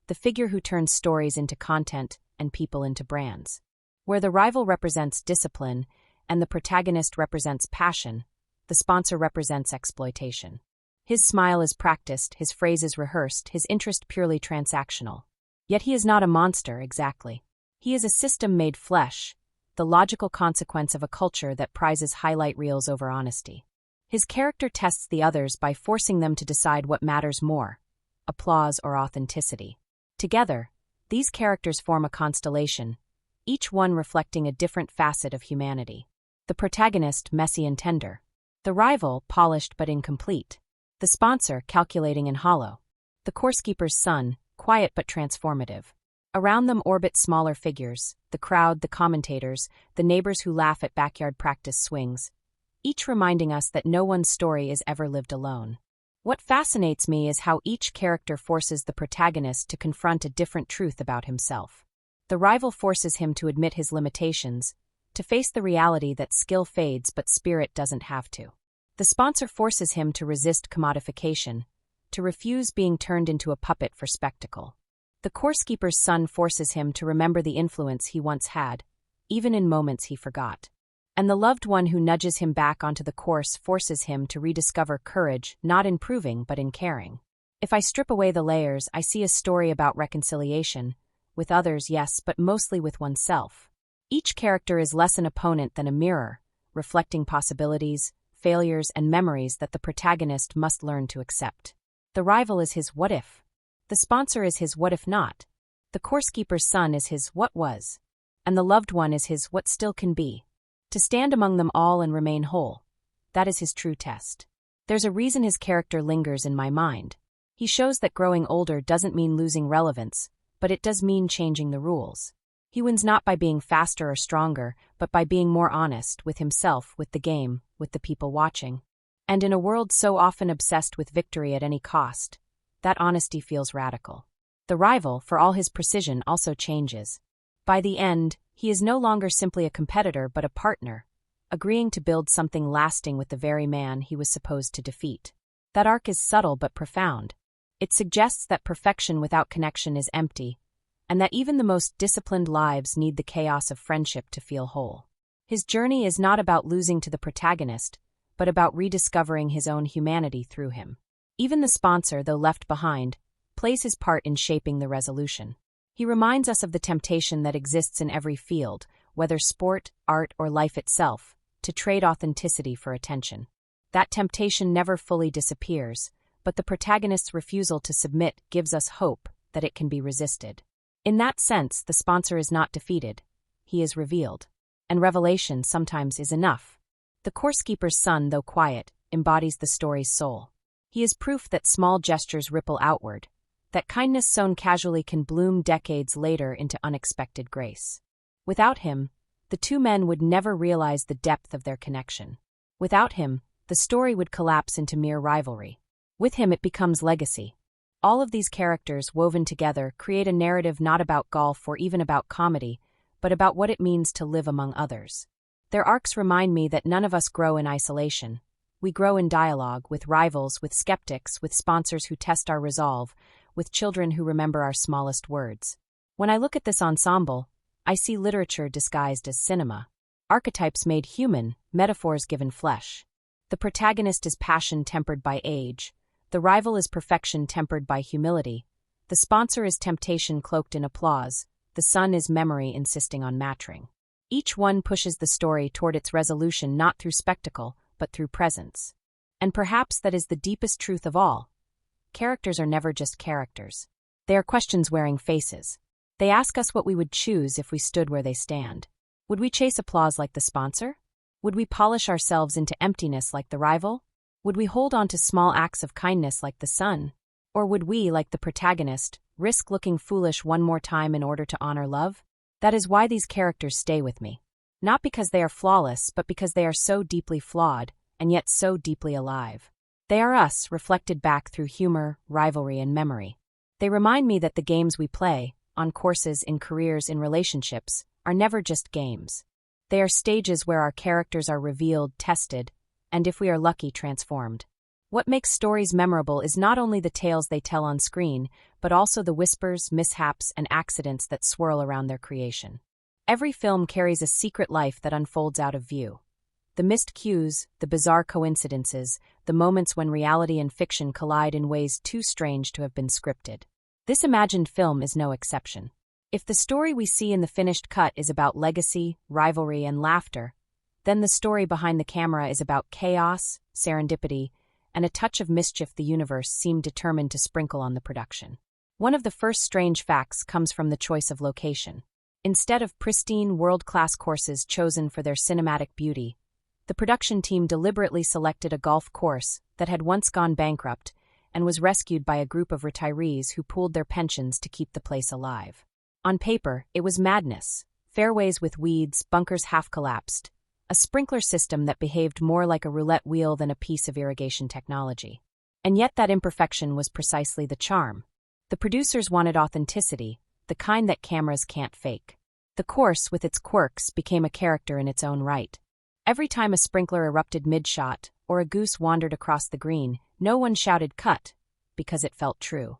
the figure who turns stories into content and people into brands. Where the rival represents discipline and the protagonist represents passion, the sponsor represents exploitation. His smile is practiced, his phrases rehearsed, his interest purely transactional. Yet he is not a monster, exactly. He is a system made flesh, the logical consequence of a culture that prizes highlight reels over honesty. His character tests the others by forcing them to decide what matters more, applause or authenticity. Together, these characters form a constellation, each one reflecting a different facet of humanity. The protagonist, messy and tender. The rival, polished but incomplete. The sponsor, calculating and hollow. The coursekeeper's son, quiet but transformative. Around them orbit smaller figures, the crowd, the commentators, the neighbors who laugh at backyard practice swings, each reminding us that no one's story is ever lived alone. What fascinates me is how each character forces the protagonist to confront a different truth about himself. The rival forces him to admit his limitations, to face the reality that skill fades but spirit doesn't have to. The sponsor forces him to resist commodification, to refuse being turned into a puppet for spectacle. The coursekeeper's son forces him to remember the influence he once had, even in moments he forgot. And the loved one who nudges him back onto the course forces him to rediscover courage, not in proving but in caring. If I strip away the layers, I see a story about reconciliation, with others, yes, but mostly with oneself. Each character is less an opponent than a mirror, reflecting possibilities, failures, and memories that the protagonist must learn to accept. The rival is his what if. The sponsor is his what if not. The coursekeeper's son is his what was. And the loved one is his what still can be. To stand among them all and remain whole. That is his true test. There's a reason his character lingers in my mind. He shows that growing older doesn't mean losing relevance, but it does mean changing the rules. He wins not by being faster or stronger, but by being more honest with himself, with the game, with the people watching. And in a world so often obsessed with victory at any cost, that honesty feels radical. The rival, for all his precision, also changes. By the end, he is no longer simply a competitor but a partner, agreeing to build something lasting with the very man he was supposed to defeat. That arc is subtle but profound. It suggests that perfection without connection is empty, and that even the most disciplined lives need the chaos of friendship to feel whole. His journey is not about losing to the protagonist, but about rediscovering his own humanity through him. Even the sponsor, though left behind, plays his part in shaping the resolution. He reminds us of the temptation that exists in every field, whether sport, art, or life itself, to trade authenticity for attention. That temptation never fully disappears, but the protagonist's refusal to submit gives us hope that it can be resisted. In that sense, the sponsor is not defeated. He is revealed. And revelation sometimes is enough. The coursekeeper's son, though quiet, embodies the story's soul. He is proof that small gestures ripple outward, that kindness sown casually can bloom decades later into unexpected grace. Without him, the two men would never realize the depth of their connection. Without him, the story would collapse into mere rivalry. With him, it becomes legacy. All of these characters, woven together, create a narrative not about golf or even about comedy, but about what it means to live among others. Their arcs remind me that none of us grow in isolation. We grow in dialogue, with rivals, with skeptics, with sponsors who test our resolve, with children who remember our smallest words. When I look at this ensemble, I see literature disguised as cinema. Archetypes made human, metaphors given flesh. The protagonist is passion tempered by age. The rival is perfection tempered by humility. The sponsor is temptation cloaked in applause. The son is memory insisting on matching. Each one pushes the story toward its resolution not through spectacle, but through presence. And perhaps that is the deepest truth of all. Characters are never just characters. They are questions wearing faces. They ask us what we would choose if we stood where they stand. Would we chase applause like the sponsor? Would we polish ourselves into emptiness like the rival? Would we hold on to small acts of kindness like the son? Or would we, like the protagonist, risk looking foolish one more time in order to honor love? That is why these characters stay with me. Not because they are flawless, but because they are so deeply flawed, and yet so deeply alive. They are us, reflected back through humor, rivalry, and memory. They remind me that the games we play, on courses, in careers, in relationships, are never just games. They are stages where our characters are revealed, tested, and if we are lucky, transformed. What makes stories memorable is not only the tales they tell on screen, but also the whispers, mishaps, and accidents that swirl around their creation. Every film carries a secret life that unfolds out of view. The missed cues, the bizarre coincidences, the moments when reality and fiction collide in ways too strange to have been scripted. This imagined film is no exception. If the story we see in the finished cut is about legacy, rivalry, and laughter, then the story behind the camera is about chaos, serendipity, and a touch of mischief the universe seemed determined to sprinkle on the production. One of the first strange facts comes from the choice of location. Instead of pristine, world-class courses chosen for their cinematic beauty, the production team deliberately selected a golf course that had once gone bankrupt and was rescued by a group of retirees who pooled their pensions to keep the place alive. On paper, it was madness. Fairways with weeds, bunkers half-collapsed, a sprinkler system that behaved more like a roulette wheel than a piece of irrigation technology. And yet that imperfection was precisely the charm. The producers wanted authenticity, the kind that cameras can't fake. The course, with its quirks, became a character in its own right. Every time a sprinkler erupted mid-shot, or a goose wandered across the green, no one shouted "cut," because it felt true.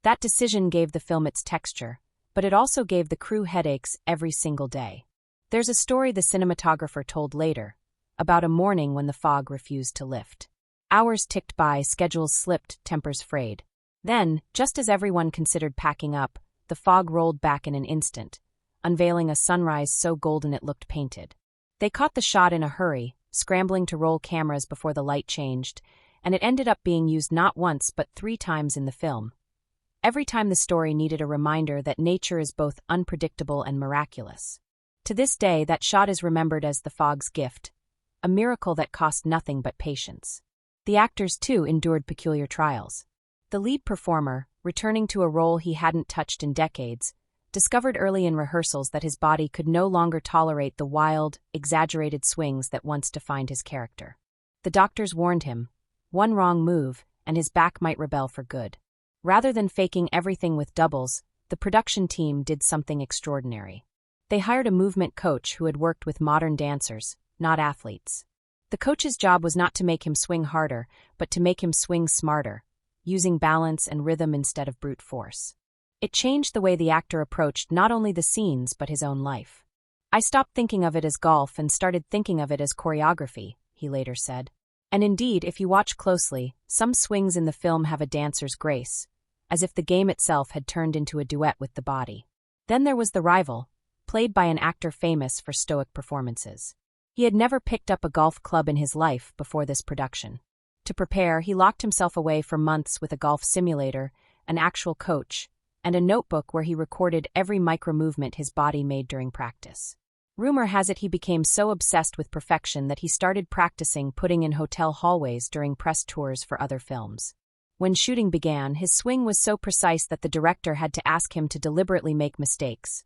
That decision gave the film its texture, but it also gave the crew headaches every single day. There's a story the cinematographer told later, about a morning when the fog refused to lift. Hours ticked by, schedules slipped, tempers frayed. Then, just as everyone considered packing up, the fog rolled back in an instant, unveiling a sunrise so golden it looked painted. They caught the shot in a hurry, scrambling to roll cameras before the light changed, and it ended up being used not once but 3 times in the film. Every time the story needed a reminder that nature is both unpredictable and miraculous. To this day, that shot is remembered as the fog's gift, a miracle that cost nothing but patience. The actors, too, endured peculiar trials. The lead performer, returning to a role he hadn't touched in decades, discovered early in rehearsals that his body could no longer tolerate the wild, exaggerated swings that once defined his character. The doctors warned him, one wrong move, and his back might rebel for good. Rather than faking everything with doubles, the production team did something extraordinary. They hired a movement coach who had worked with modern dancers, not athletes. The coach's job was not to make him swing harder, but to make him swing smarter, using balance and rhythm instead of brute force. It changed the way the actor approached not only the scenes but his own life. "I stopped thinking of it as golf and started thinking of it as choreography," he later said. And indeed, if you watch closely, some swings in the film have a dancer's grace, as if the game itself had turned into a duet with the body. Then there was the rival, played by an actor famous for stoic performances. He had never picked up a golf club in his life before this production. To prepare, he locked himself away for months with a golf simulator, an actual coach, and a notebook where he recorded every micro-movement his body made during practice. Rumor has it he became so obsessed with perfection that he started practicing putting in hotel hallways during press tours for other films. When shooting began, his swing was so precise that the director had to ask him to deliberately make mistakes.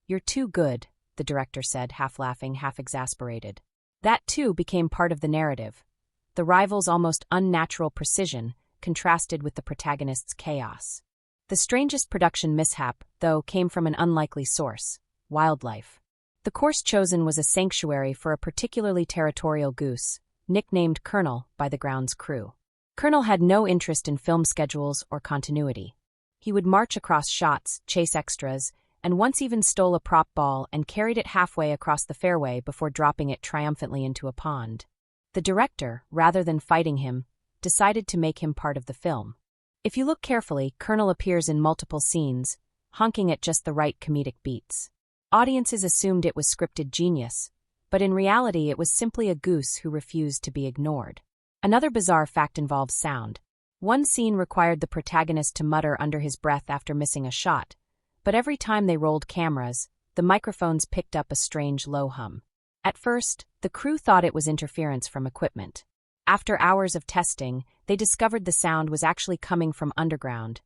"You're too good," the director said, half laughing, half exasperated. That, too, became part of the narrative. The rival's almost unnatural precision contrasted with the protagonist's chaos. The strangest production mishap, though, came from an unlikely source: wildlife. The course chosen was a sanctuary for a particularly territorial goose, nicknamed Colonel by the ground's crew. Colonel had no interest in film schedules or continuity. He would march across shots, chase extras, and once even stole a prop ball and carried it halfway across the fairway before dropping it triumphantly into a pond. The director, rather than fighting him, decided to make him part of the film. If you look carefully, Colonel appears in multiple scenes, honking at just the right comedic beats. Audiences assumed it was scripted genius, but in reality it was simply a goose who refused to be ignored. Another bizarre fact involves sound. One scene required the protagonist to mutter under his breath after missing a shot, but every time they rolled cameras, the microphones picked up a strange low hum. At first, the crew thought it was interference from equipment. After hours of testing, they discovered the sound was actually coming from underground,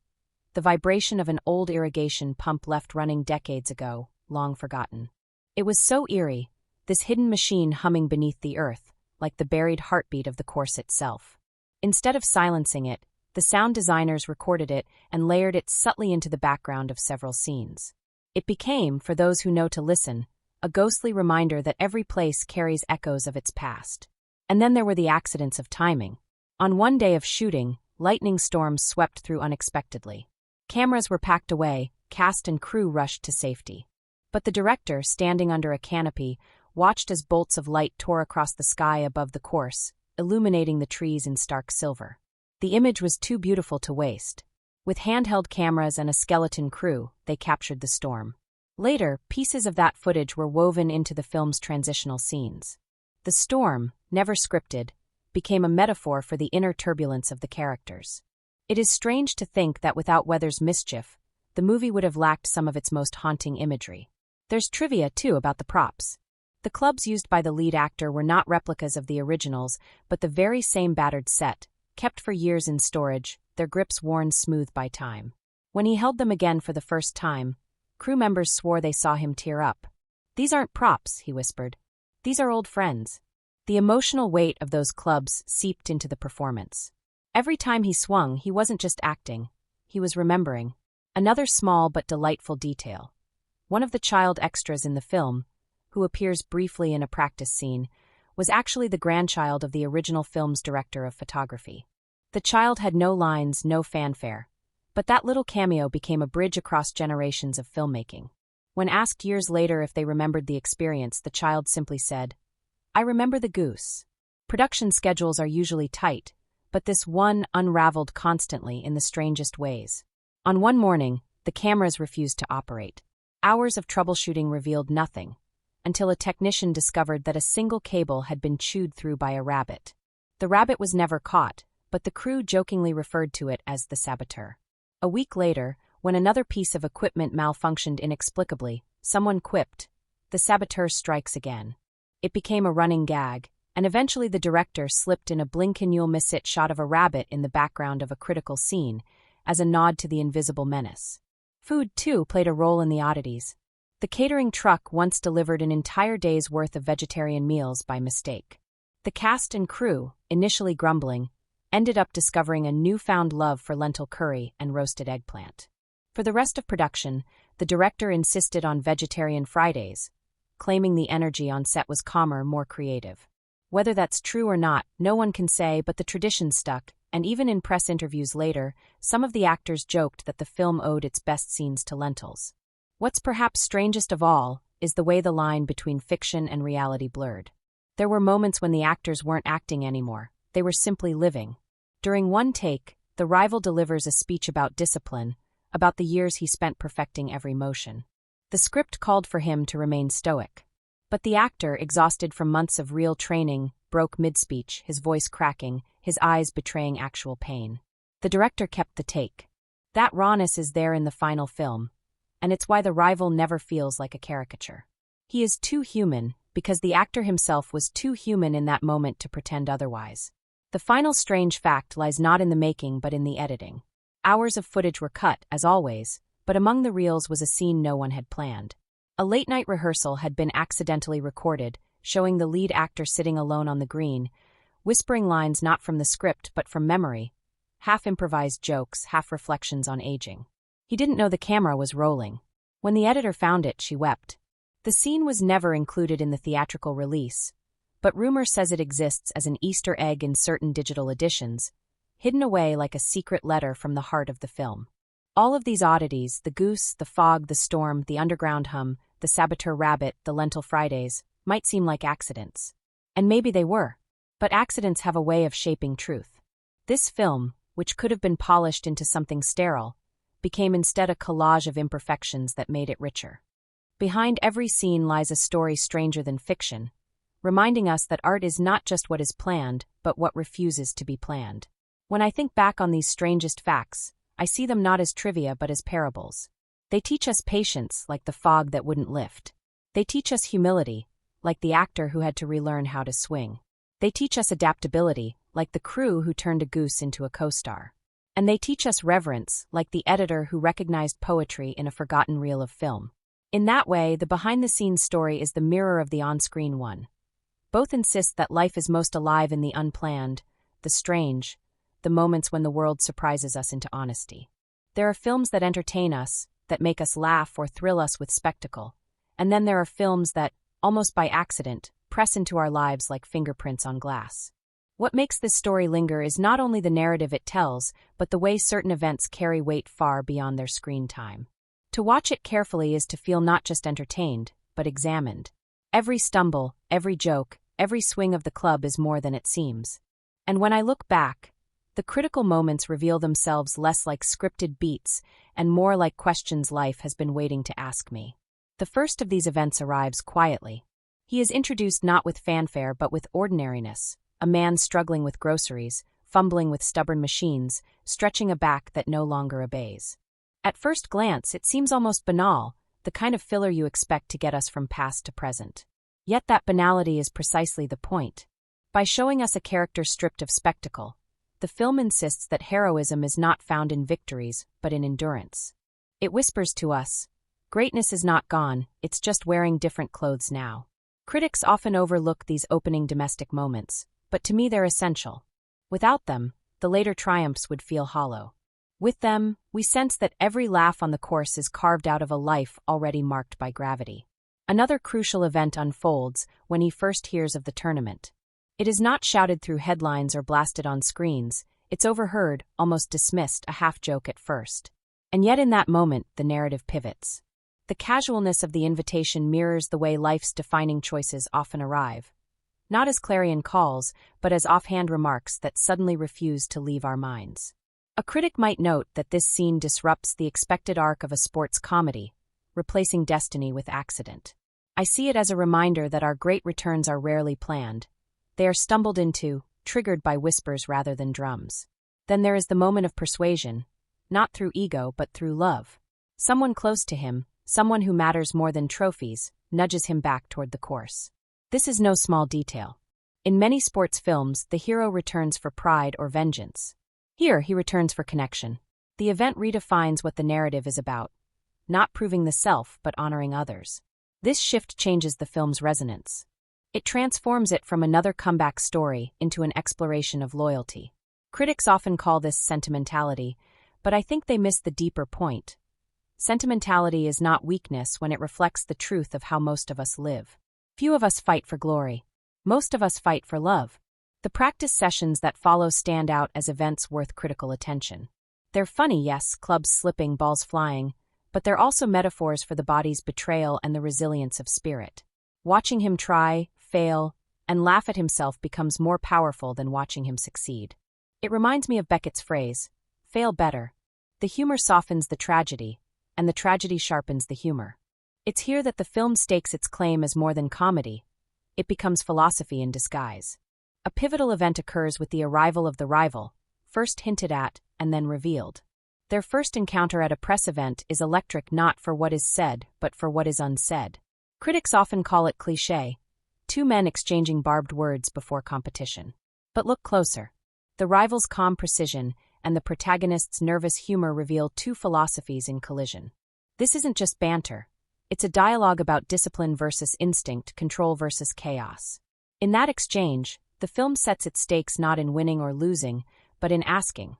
the vibration of an old irrigation pump left running decades ago, long forgotten. It was so eerie, this hidden machine humming beneath the earth, like the buried heartbeat of the course itself. Instead of silencing it, the sound designers recorded it and layered it subtly into the background of several scenes. It became, for those who know to listen, a ghostly reminder that every place carries echoes of its past. And then there were the accidents of timing. On one day of shooting, lightning storms swept through unexpectedly. Cameras were packed away, cast and crew rushed to safety. But the director, standing under a canopy, watched as bolts of light tore across the sky above the course, illuminating the trees in stark silver. The image was too beautiful to waste. With handheld cameras and a skeleton crew, they captured the storm. Later, pieces of that footage were woven into the film's transitional scenes. The storm, never scripted, became a metaphor for the inner turbulence of the characters. It is strange to think that without Weather's mischief, the movie would have lacked some of its most haunting imagery. There's trivia, too, about the props. The clubs used by the lead actor were not replicas of the originals, but the very same battered set, kept for years in storage, their grips worn smooth by time. When he held them again for the first time, crew members swore they saw him tear up. "These aren't props," he whispered. "These are old friends." The emotional weight of those clubs seeped into the performance. Every time he swung, he wasn't just acting, he was remembering. Another small but delightful detail. One of the child extras in the film, who appears briefly in a practice scene, was actually the grandchild of the original film's director of photography. The child had no lines, no fanfare, But that little cameo became a bridge across generations of filmmaking. When asked years later if they remembered the experience, the child simply said, "I remember the goose." Production schedules are usually tight, but this one unraveled constantly in the strangest ways. On one morning, the cameras refused to operate. Hours of troubleshooting revealed nothing, until a technician discovered that a single cable had been chewed through by a rabbit. The rabbit was never caught, but the crew jokingly referred to it as the saboteur. A week later, when another piece of equipment malfunctioned inexplicably, someone quipped, "The saboteur strikes again." It became a running gag, and eventually the director slipped in a blink-and-you'll-miss-it shot of a rabbit in the background of a critical scene, as a nod to the invisible menace. Food, too, played a role in the oddities. The catering truck once delivered an entire day's worth of vegetarian meals by mistake. The cast and crew, initially grumbling, ended up discovering a newfound love for lentil curry and roasted eggplant. For the rest of production, the director insisted on vegetarian Fridays, claiming the energy on set was calmer, more creative. Whether that's true or not, no one can say, but the tradition stuck, and even in press interviews later, some of the actors joked that the film owed its best scenes to lentils. What's perhaps strangest of all is the way the line between fiction and reality blurred. There were moments when the actors weren't acting anymore, they were simply living. During one take, the rival delivers a speech about discipline, about the years he spent perfecting every motion. The script called for him to remain stoic. But the actor, exhausted from months of real training, broke mid-speech, his voice cracking, his eyes betraying actual pain. The director kept the take. That rawness is there in the final film, and it's why the rival never feels like a caricature. He is too human, because the actor himself was too human in that moment to pretend otherwise. The final strange fact lies not in the making but in the editing. Hours of footage were cut, as always, but among the reels was a scene no one had planned. A late-night rehearsal had been accidentally recorded, showing the lead actor sitting alone on the green, whispering lines not from the script but from memory, half-improvised jokes, half-reflections on aging. He didn't know the camera was rolling. When the editor found it, she wept. The scene was never included in the theatrical release, but rumor says it exists as an Easter egg in certain digital editions, hidden away like a secret letter from the heart of the film. All of these oddities, the goose, the fog, the storm, the underground hum, the saboteur rabbit, the lentil Fridays, might seem like accidents. And maybe they were. But accidents have a way of shaping truth. This film, which could have been polished into something sterile, became instead a collage of imperfections that made it richer. Behind every scene lies a story stranger than fiction, reminding us that art is not just what is planned, but what refuses to be planned. When I think back on these strangest facts, I see them not as trivia but as parables. They teach us patience, like the fog that wouldn't lift. They teach us humility, like the actor who had to relearn how to swing. They teach us adaptability, like the crew who turned a goose into a co-star. And they teach us reverence, like the editor who recognized poetry in a forgotten reel of film. In that way, the behind-the-scenes story is the mirror of the on-screen one. Both insist that life is most alive in the unplanned, the strange, the moments when the world surprises us into honesty. There are films that entertain us, that make us laugh or thrill us with spectacle, and then there are films that, almost by accident, press into our lives like fingerprints on glass. What makes this story linger is not only the narrative it tells, but the way certain events carry weight far beyond their screen time. To watch it carefully is to feel not just entertained, but examined. Every stumble, every joke, every swing of the club is more than it seems. And when I look back, the critical moments reveal themselves less like scripted beats and more like questions life has been waiting to ask me. The first of these events arrives quietly. He is introduced not with fanfare but with ordinariness, a man struggling with groceries, fumbling with stubborn machines, stretching a back that no longer obeys. At first glance, it seems almost banal, the kind of filler you expect to get us from past to present. Yet that banality is precisely the point. By showing us a character stripped of spectacle, the film insists that heroism is not found in victories, but in endurance. It whispers to us, greatness is not gone, it's just wearing different clothes now. Critics often overlook these opening domestic moments, but to me they're essential. Without them, the later triumphs would feel hollow. With them, we sense that every laugh on the course is carved out of a life already marked by gravity. Another crucial event unfolds when he first hears of the tournament. It is not shouted through headlines or blasted on screens, It's overheard, almost dismissed, a half-joke at first. And yet in that moment, the narrative pivots. The casualness of the invitation mirrors the way life's defining choices often arrive. Not as clarion calls, but as offhand remarks that suddenly refuse to leave our minds. A critic might note that this scene disrupts the expected arc of a sports comedy, replacing destiny with accident. I see it as a reminder that our great returns are rarely planned. They are stumbled into, triggered by whispers rather than drums. Then there is the moment of persuasion, not through ego but through love. Someone close to him, someone who matters more than trophies, nudges him back toward the course. This is no small detail. In many sports films, the hero returns for pride or vengeance. Here, he returns for connection. The event redefines what the narrative is about, not proving the self but honoring others. This shift changes the film's resonance. It transforms it from another comeback story into an exploration of loyalty. Critics often call this sentimentality, but I think they miss the deeper point. Sentimentality is not weakness when it reflects the truth of how most of us live. Few of us fight for glory. Most of us fight for love. The practice sessions that follow stand out as events worth critical attention. They're funny, yes, clubs slipping, balls flying, but they're also metaphors for the body's betrayal and the resilience of spirit. Watching him try, fail, and laugh at himself becomes more powerful than watching him succeed. It reminds me of Beckett's phrase, fail better. The humor softens the tragedy, and the tragedy sharpens the humor. It's here that the film stakes its claim as more than comedy. It becomes philosophy in disguise. A pivotal event occurs with the arrival of the rival, first hinted at and then revealed. Their first encounter at a press event is electric not for what is said, but for what is unsaid. Critics often call it cliché, two men exchanging barbed words before competition. But look closer. The rival's calm precision and the protagonist's nervous humor reveal two philosophies in collision. This isn't just banter. It's a dialogue about discipline versus instinct, control versus chaos. In that exchange, the film sets its stakes not in winning or losing, but in asking,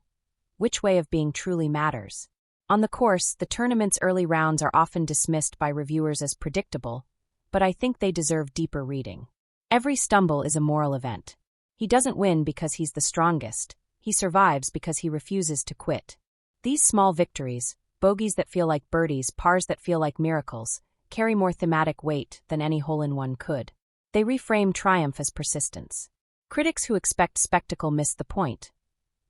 which way of being truly matters? On the course, the tournament's early rounds are often dismissed by reviewers as predictable, but I think they deserve deeper reading. Every stumble is a moral event. He doesn't win because he's the strongest. He survives because he refuses to quit. These small victories, bogeys that feel like birdies, pars that feel like miracles, carry more thematic weight than any hole-in-one could. They reframe triumph as persistence. Critics who expect spectacle miss the point.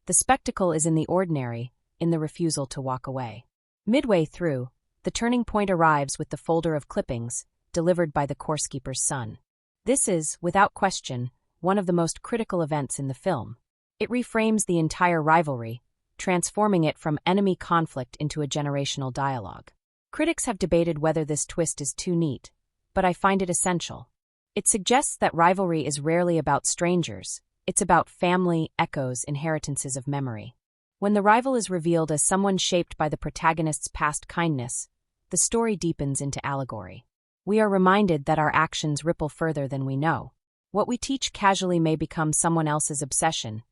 The spectacle is in the ordinary, in the refusal to walk away. Midway through, the turning point arrives with the folder of clippings, delivered by the coursekeeper's son. This is, without question, one of the most critical events in the film. It reframes the entire rivalry, transforming it from enemy conflict into a generational dialogue. Critics have debated whether this twist is too neat, but I find it essential. It suggests that rivalry is rarely about strangers. It's about family, echoes, inheritances of memory. When the rival is revealed as someone shaped by the protagonist's past kindness, the story deepens into allegory. We are reminded that our actions ripple further than we know. What we teach casually may become someone else's obsession,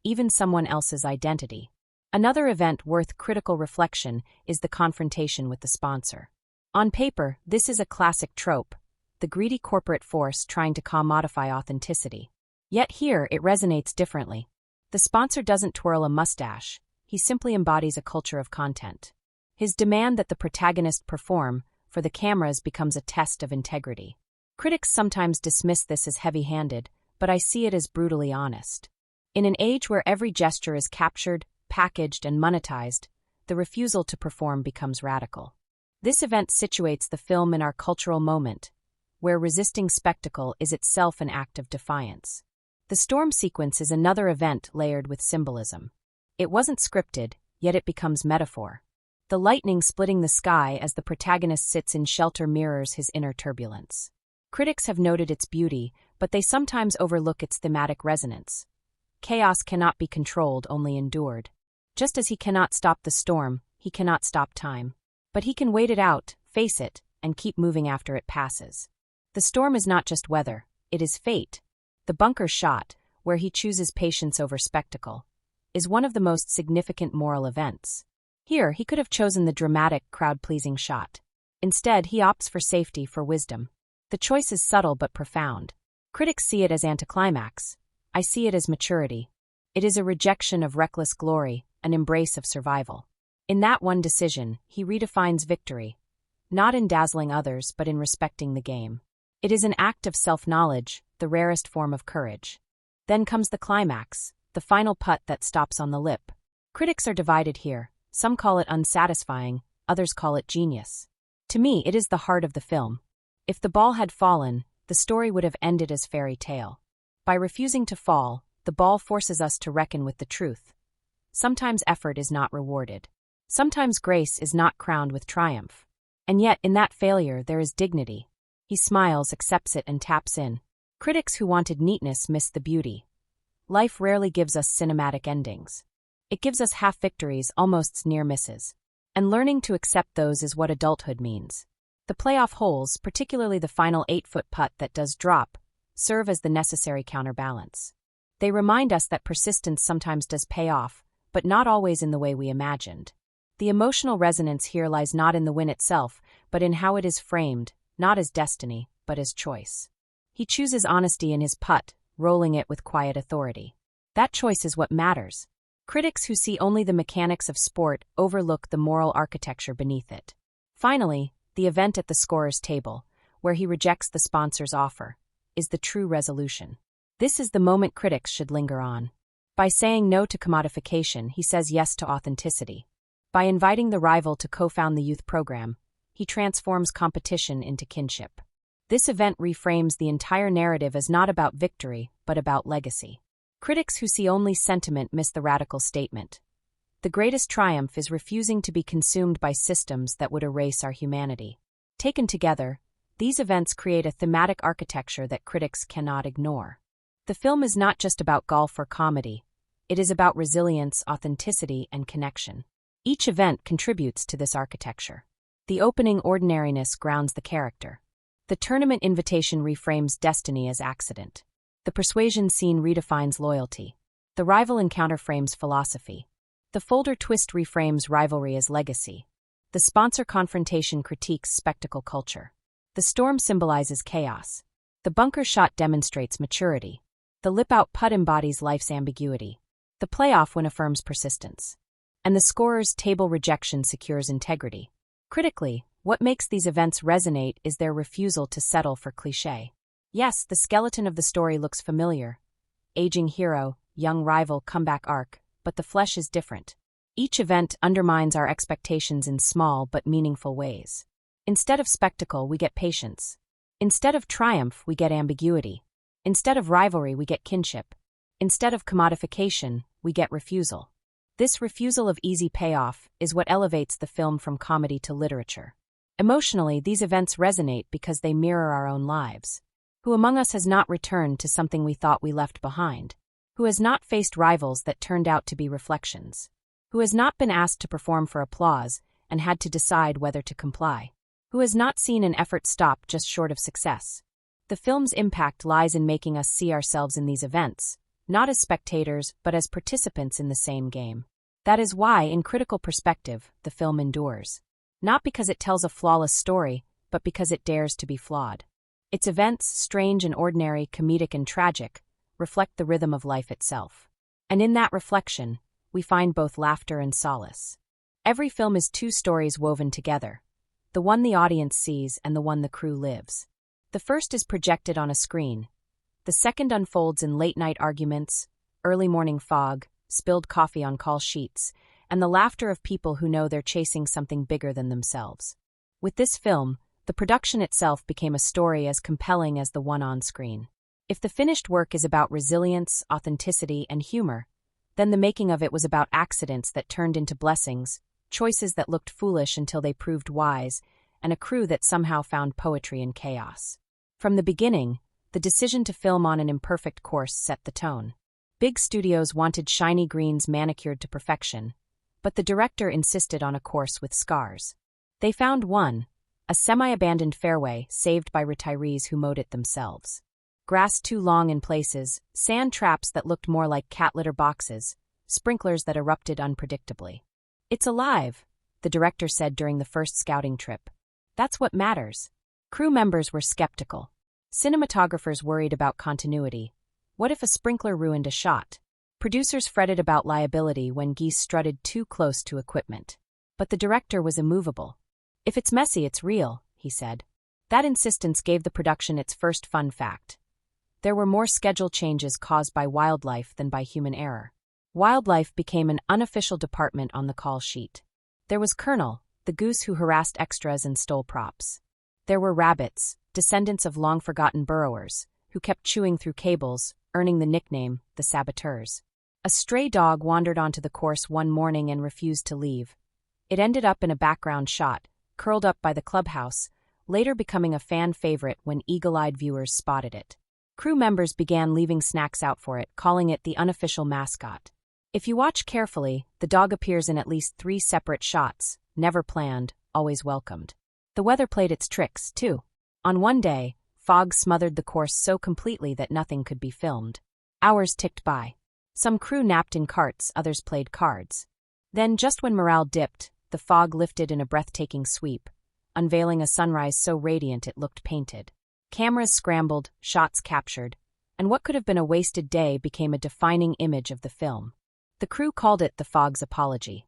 even someone else's identity. Another event worth critical reflection is the confrontation with the sponsor. On paper, this is a classic trope, the greedy corporate force trying to commodify authenticity. Yet here, it resonates differently. The sponsor doesn't twirl a mustache, he simply embodies a culture of content. His demand that the protagonist perform for the cameras becomes a test of integrity. Critics sometimes dismiss this as heavy-handed, but I see it as brutally honest. In an age where every gesture is captured, packaged, and monetized, the refusal to perform becomes radical. This event situates the film in our cultural moment, where resisting spectacle is itself an act of defiance. The storm sequence is another event layered with symbolism. It wasn't scripted, yet it becomes metaphor. The lightning splitting the sky as the protagonist sits in shelter mirrors his inner turbulence. Critics have noted its beauty, but they sometimes overlook its thematic resonance. Chaos cannot be controlled, only endured. Just as he cannot stop the storm, he cannot stop time. But he can wait it out, face it, and keep moving after it passes. The storm is not just weather, it is fate. The bunker shot, where he chooses patience over spectacle, is one of the most significant moral events. Here, he could have chosen the dramatic, crowd-pleasing shot. Instead, he opts for safety, for wisdom. The choice is subtle but profound. Critics see it as anticlimax. I see it as maturity. It is a rejection of reckless glory, an embrace of survival. In that one decision, he redefines victory, not in dazzling others but in respecting the game. It is an act of self-knowledge, the rarest form of courage. Then comes the climax, the final putt that stops on the lip. Critics are divided here. Some call it unsatisfying, others call it genius. To me, it is the heart of the film. If the ball had fallen, the story would have ended as fairy tale. By refusing to fall, the ball forces us to reckon with the truth. Sometimes effort is not rewarded. Sometimes grace is not crowned with triumph. And yet, in that failure, there is dignity. He smiles, accepts it, and taps in. Critics who wanted neatness missed the beauty. Life rarely gives us cinematic endings. It gives us half-victories, almost near misses. And learning to accept those is what adulthood means. The playoff holes, particularly the final 8-foot putt that does drop, serve as the necessary counterbalance. They remind us that persistence sometimes does pay off, but not always in the way we imagined. The emotional resonance here lies not in the win itself, but in how it is framed, not as destiny, but as choice. He chooses honesty in his putt, rolling it with quiet authority. That choice is what matters. Critics who see only the mechanics of sport overlook the moral architecture beneath it. Finally, the event at the scorer's table, where he rejects the sponsor's offer, is the true resolution. This is the moment critics should linger on. By saying no to commodification, he says yes to authenticity. By inviting the rival to co-found the youth program, he transforms competition into kinship. This event reframes the entire narrative as not about victory, but about legacy. Critics who see only sentiment miss the radical statement. The greatest triumph is refusing to be consumed by systems that would erase our humanity. Taken together, these events create a thematic architecture that critics cannot ignore. The film is not just about golf or comedy. It is about resilience, authenticity, and connection. Each event contributes to this architecture. The opening ordinariness grounds the character. The tournament invitation reframes destiny as accident. The persuasion scene redefines loyalty. The rival encounter frames philosophy. The folder twist reframes rivalry as legacy. The sponsor confrontation critiques spectacle culture. The storm symbolizes chaos. The bunker shot demonstrates maturity. The lip-out putt embodies life's ambiguity. The playoff win affirms persistence. And the scorer's table rejection secures integrity. Critically, what makes these events resonate is their refusal to settle for cliché. Yes, the skeleton of the story looks familiar. Aging hero, young rival, comeback arc, but the flesh is different. Each event undermines our expectations in small but meaningful ways. Instead of spectacle, we get patience. Instead of triumph, we get ambiguity. Instead of rivalry, we get kinship. Instead of commodification, we get refusal. This refusal of easy payoff is what elevates the film from comedy to literature. Emotionally, these events resonate because they mirror our own lives. Who among us has not returned to something we thought we left behind? Who has not faced rivals that turned out to be reflections? Who has not been asked to perform for applause and had to decide whether to comply? Who has not seen an effort stop just short of success? The film's impact lies in making us see ourselves in these events, not as spectators but as participants in the same game. That is why, in critical perspective, the film endures. Not because it tells a flawless story, but because it dares to be flawed. Its events, strange and ordinary, comedic and tragic, reflect the rhythm of life itself. And in that reflection, we find both laughter and solace. Every film is two stories woven together, the one the audience sees and the one the crew lives. The first is projected on a screen. The second unfolds in late-night arguments, early morning fog, spilled coffee on call sheets, and the laughter of people who know they're chasing something bigger than themselves. With this film, the production itself became a story as compelling as the one on screen. If the finished work is about resilience, authenticity, and humor, then the making of it was about accidents that turned into blessings, choices that looked foolish until they proved wise, and a crew that somehow found poetry in chaos. From the beginning, the decision to film on an imperfect course set the tone. Big studios wanted shiny greens manicured to perfection, but the director insisted on a course with scars. They found one, a semi-abandoned fairway saved by retirees who mowed it themselves. Grass too long in places, sand traps that looked more like cat litter boxes, sprinklers that erupted unpredictably. "It's alive," the director said during the first scouting trip. "That's what matters." Crew members were skeptical. Cinematographers worried about continuity. What if a sprinkler ruined a shot? Producers fretted about liability when geese strutted too close to equipment. But the director was immovable. "If it's messy, it's real," he said. That insistence gave the production its first fun fact. There were more schedule changes caused by wildlife than by human error. Wildlife became an unofficial department on the call sheet. There was Colonel, the goose who harassed extras and stole props. There were rabbits, descendants of long-forgotten burrowers, who kept chewing through cables, earning the nickname, the saboteurs. A stray dog wandered onto the course one morning and refused to leave. It ended up in a background shot, curled up by the clubhouse, later becoming a fan favorite when eagle-eyed viewers spotted it. Crew members began leaving snacks out for it, calling it the unofficial mascot. If you watch carefully, the dog appears in at least 3 separate shots, never planned, always welcomed. The weather played its tricks, too. On one day, fog smothered the course so completely that nothing could be filmed. Hours ticked by. Some crew napped in carts, others played cards. Then, just when morale dipped, the fog lifted in a breathtaking sweep, unveiling a sunrise so radiant it looked painted. Cameras scrambled, shots captured, and what could have been a wasted day became a defining image of the film. The crew called it the fog's apology.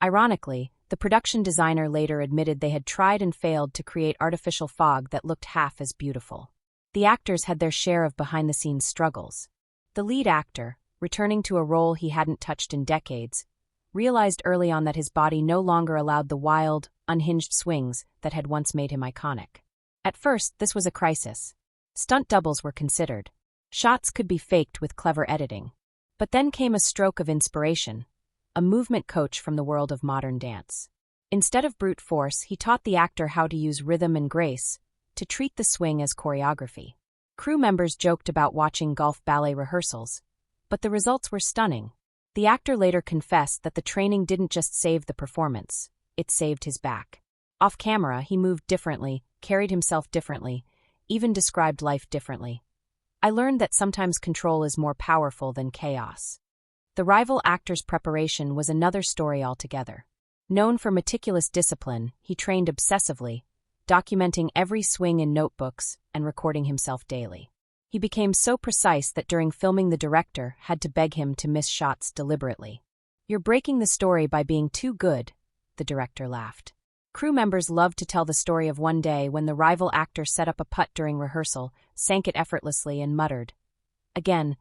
Ironically, the production designer later admitted they had tried and failed to create artificial fog that looked half as beautiful. The actors had their share of behind-the-scenes struggles. The lead actor, returning to a role he hadn't touched in decades, realized early on that his body no longer allowed the wild, unhinged swings that had once made him iconic. At first, this was a crisis. Stunt doubles were considered. Shots could be faked with clever editing. But then came a stroke of inspiration, a movement coach from the world of modern dance. Instead of brute force, he taught the actor how to use rhythm and grace, to treat the swing as choreography. Crew members joked about watching golf ballet rehearsals, but the results were stunning. The actor later confessed that the training didn't just save the performance, it saved his back. Off camera, he moved differently, carried himself differently, even described life differently. I learned that sometimes control is more powerful than chaos. The rival actor's preparation was another story altogether. Known for meticulous discipline, he trained obsessively, documenting every swing in notebooks and recording himself daily. He became so precise that during filming the director had to beg him to miss shots deliberately. "You're breaking the story by being too good," the director laughed. Crew members loved to tell the story of one day when the rival actor set up a putt during rehearsal, sank it effortlessly and muttered, "Again,"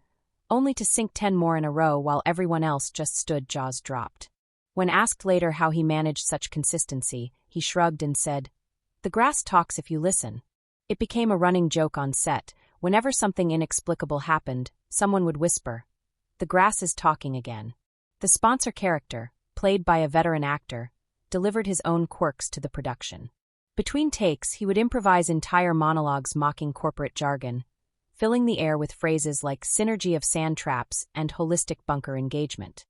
only to sink 10 more in a row while everyone else just stood jaws dropped. When asked later how he managed such consistency, he shrugged and said, "The grass talks if you listen." It became a running joke on set. Whenever something inexplicable happened, someone would whisper, "The grass is talking again." The sponsor character, played by a veteran actor, delivered his own quirks to the production. Between takes, he would improvise entire monologues mocking corporate jargon, filling the air with phrases like synergy of sand traps and holistic bunker engagement.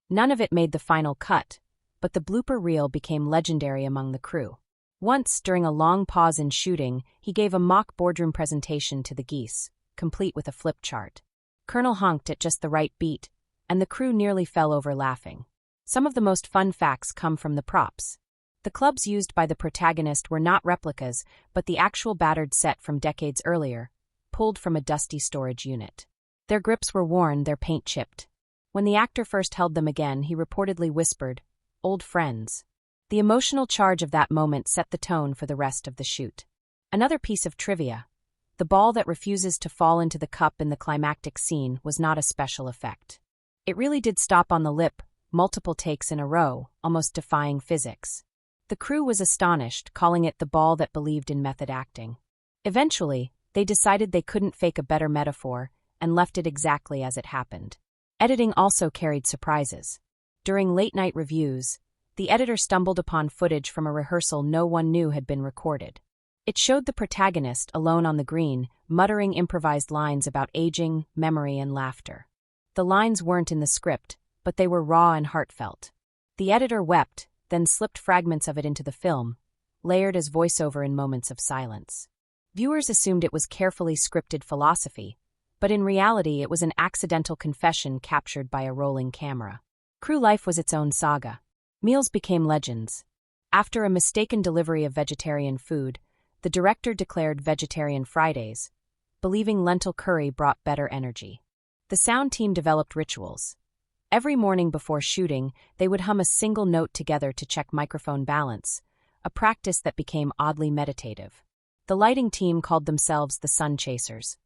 None of it made the final cut, but the blooper reel became legendary among the crew. Once, during a long pause in shooting, he gave a mock boardroom presentation to the geese, complete with a flip chart. Colonel honked at just the right beat, and the crew nearly fell over laughing. Some of the most fun facts come from the props. The clubs used by the protagonist were not replicas, but the actual battered set from decades earlier, pulled from a dusty storage unit. Their grips were worn, their paint chipped. When the actor first held them again, he reportedly whispered, "Old friends." The emotional charge of that moment set the tone for the rest of the shoot. Another piece of trivia: the ball that refuses to fall into the cup in the climactic scene was not a special effect. It really did stop on the lip, multiple takes in a row, almost defying physics. The crew was astonished, calling it the ball that believed in method acting. Eventually, they decided they couldn't fake a better metaphor and left it exactly as it happened. Editing also carried surprises. During late-night reviews, the editor stumbled upon footage from a rehearsal no one knew had been recorded. It showed the protagonist, alone on the green, muttering improvised lines about aging, memory, and laughter. The lines weren't in the script, but they were raw and heartfelt. The editor wept, then slipped fragments of it into the film, layered as voiceover in moments of silence. Viewers assumed it was carefully scripted philosophy, but in reality it was an accidental confession captured by a rolling camera. Crew life was its own saga. Meals became legends. After a mistaken delivery of vegetarian food, the director declared vegetarian Fridays, believing lentil curry brought better energy. The sound team developed rituals. Every morning before shooting, they would hum a single note together to check microphone balance, a practice that became oddly meditative. The lighting team called themselves the Sun Chasers,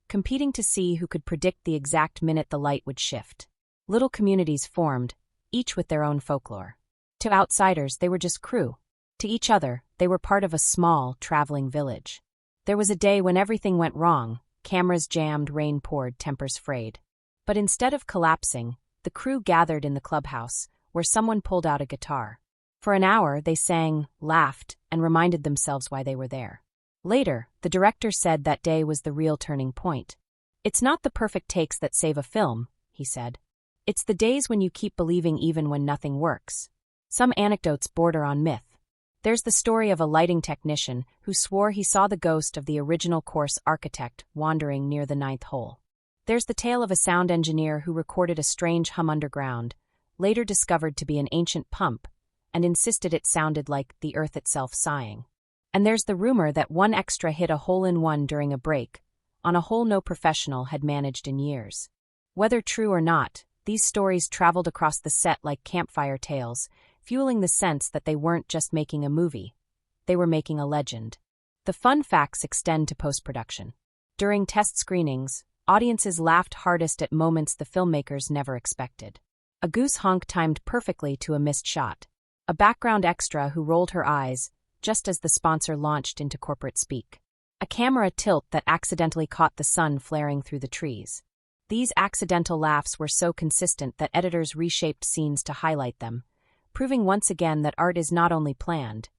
competing to see who could predict the exact minute the light would shift. Little communities formed, each with their own folklore. To outsiders, they were just crew. To each other, they were part of a small, traveling village. There was a day when everything went wrong. Cameras jammed, rain poured, tempers frayed. But instead of collapsing, the crew gathered in the clubhouse, where someone pulled out a guitar. For an hour, they sang, laughed, and reminded themselves why they were there. Later, the director said that day was the real turning point. "It's not the perfect takes that save a film," he said. "It's the days when you keep believing even when nothing works." Some anecdotes border on myth. There's the story of a lighting technician who swore he saw the ghost of the original course architect wandering near the ninth hole. There's the tale of a sound engineer who recorded a strange hum underground, later discovered to be an ancient pump, and insisted it sounded like the earth itself sighing. And there's the rumor that one extra hit a hole-in-one during a break, on a hole no professional had managed in years. Whether true or not, these stories traveled across the set like campfire tales, fueling the sense that they weren't just making a movie, they were making a legend. The fun facts extend to post-production. During test screenings, audiences laughed hardest at moments the filmmakers never expected. A goose honk timed perfectly to a missed shot. A background extra who rolled her eyes, just as the sponsor launched into corporate speak. A camera tilt that accidentally caught the sun flaring through the trees. These accidental laughs were so consistent that editors reshaped scenes to highlight them, proving once again that art is not only planned,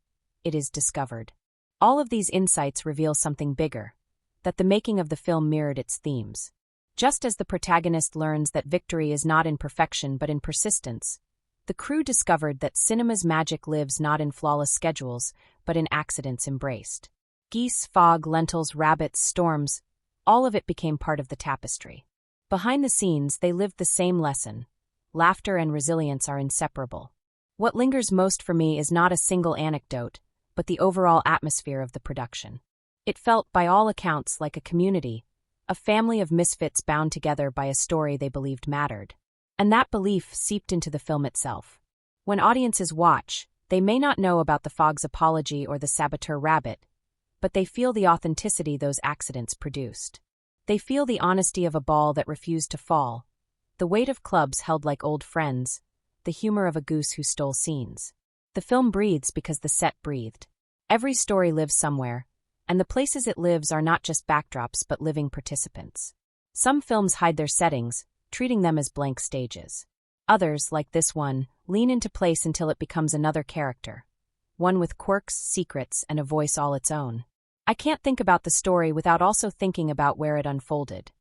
it is discovered. All of these insights reveal something bigger, that the making of the film mirrored its themes. Just as the protagonist learns that victory is not in perfection but in persistence, the crew discovered that cinema's magic lives not in flawless schedules, but in accidents embraced. Geese, fog, lentils, rabbits, storms, all of it became part of the tapestry. Behind the scenes, they lived the same lesson. Laughter and resilience are inseparable. What lingers most for me is not a single anecdote, but the overall atmosphere of the production. It felt, by all accounts, like a community, a family of misfits bound together by a story they believed mattered. And that belief seeped into the film itself. When audiences watch, they may not know about the fog's apology or the saboteur rabbit, but they feel the authenticity those accidents produced. They feel the honesty of a ball that refused to fall, the weight of clubs held like old friends, the humor of a goose who stole scenes. The film breathes because the set breathed. Every story lives somewhere, and the places it lives are not just backdrops but living participants. Some films hide their settings, treating them as blank stages. Others, like this one, lean into place until it becomes another character, one with quirks, secrets, and a voice all its own. I can't think about the story without also thinking about where it unfolded.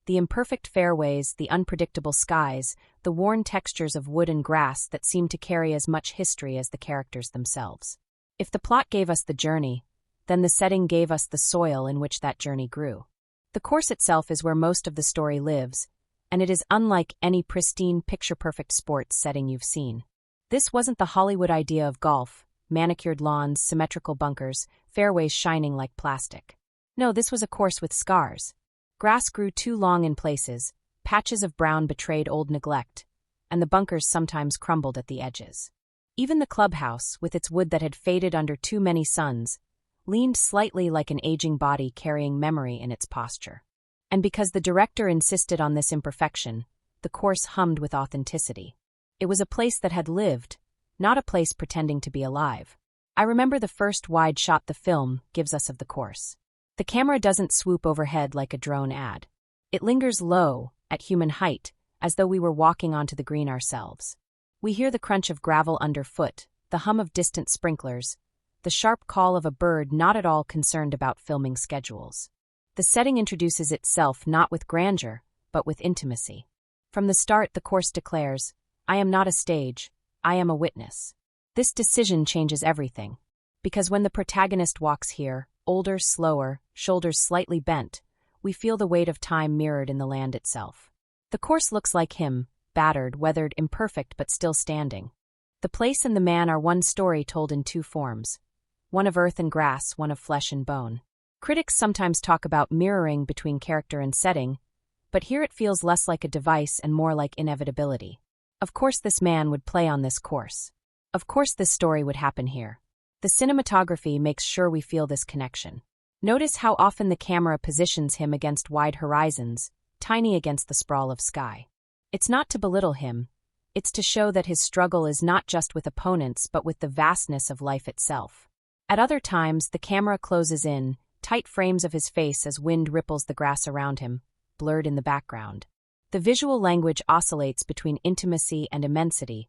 The imperfect fairways, the unpredictable skies, the worn textures of wood and grass that seem to carry as much history as the characters themselves. If the plot gave us the journey, then the setting gave us the soil in which that journey grew. The course itself is where most of the story lives, and it is unlike any pristine, picture-perfect sports setting you've seen. This wasn't the Hollywood idea of golf, manicured lawns, symmetrical bunkers, fairways shining like plastic. No, this was a course with scars. Grass grew too long in places, patches of brown betrayed old neglect, and the bunkers sometimes crumbled at the edges. Even the clubhouse, with its wood that had faded under too many suns, leaned slightly like an aging body carrying memory in its posture. And because the director insisted on this imperfection, the course hummed with authenticity. It was a place that had lived, not a place pretending to be alive. I remember the first wide shot the film gives us of the course. The camera doesn't swoop overhead like a drone ad. It lingers low, at human height, as though we were walking onto the green ourselves. We hear the crunch of gravel underfoot, the hum of distant sprinklers, the sharp call of a bird not at all concerned about filming schedules. The setting introduces itself not with grandeur, but with intimacy. From the start, the course declares, "I am not a stage, I am a witness." This decision changes everything. Because when the protagonist walks here, older, slower, shoulders slightly bent, we feel the weight of time mirrored in the land itself. The course looks like him, battered, weathered, imperfect, but still standing. The place and the man are one story told in two forms, one of earth and grass, one of flesh and bone. Critics sometimes talk about mirroring between character and setting, But here it feels less like a device and more like inevitability. Of course this man would play on this course. Of course this story would happen here. The cinematography makes sure we feel this connection. Notice how often the camera positions him against wide horizons, tiny against the sprawl of sky. It's not to belittle him. It's to show that his struggle is not just with opponents but with the vastness of life itself. At other times, the camera closes in, tight frames of his face as wind ripples the grass around him, blurred in the background. The visual language oscillates between intimacy and immensity,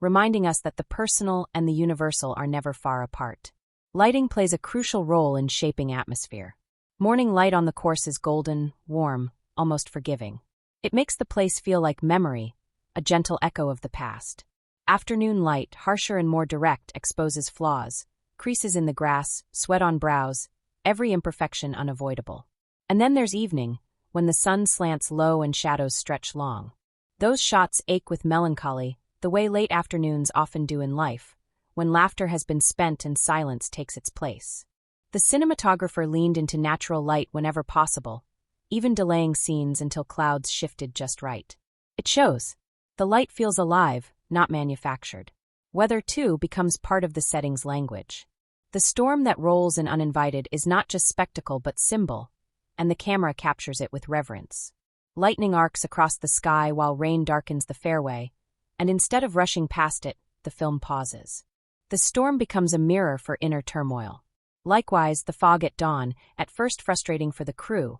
reminding us that the personal and the universal are never far apart. Lighting plays a crucial role in shaping atmosphere. Morning light on the course is golden, warm, almost forgiving. It makes the place feel like memory, a gentle echo of the past. Afternoon light, harsher and more direct, exposes flaws, creases in the grass, sweat on brows, every imperfection unavoidable. And then there's evening, when the sun slants low and shadows stretch long. Those shots ache with melancholy, the way late afternoons often do in life, when laughter has been spent and silence takes its place. The cinematographer leaned into natural light whenever possible, even delaying scenes until clouds shifted just right. It shows. The light feels alive, not manufactured. Weather, too, becomes part of the setting's language. The storm that rolls in uninvited is not just spectacle but symbol, and the camera captures it with reverence. Lightning arcs across the sky while rain darkens the fairway, and instead of rushing past it, the film pauses. The storm becomes a mirror for inner turmoil. Likewise, the fog at dawn, at first frustrating for the crew,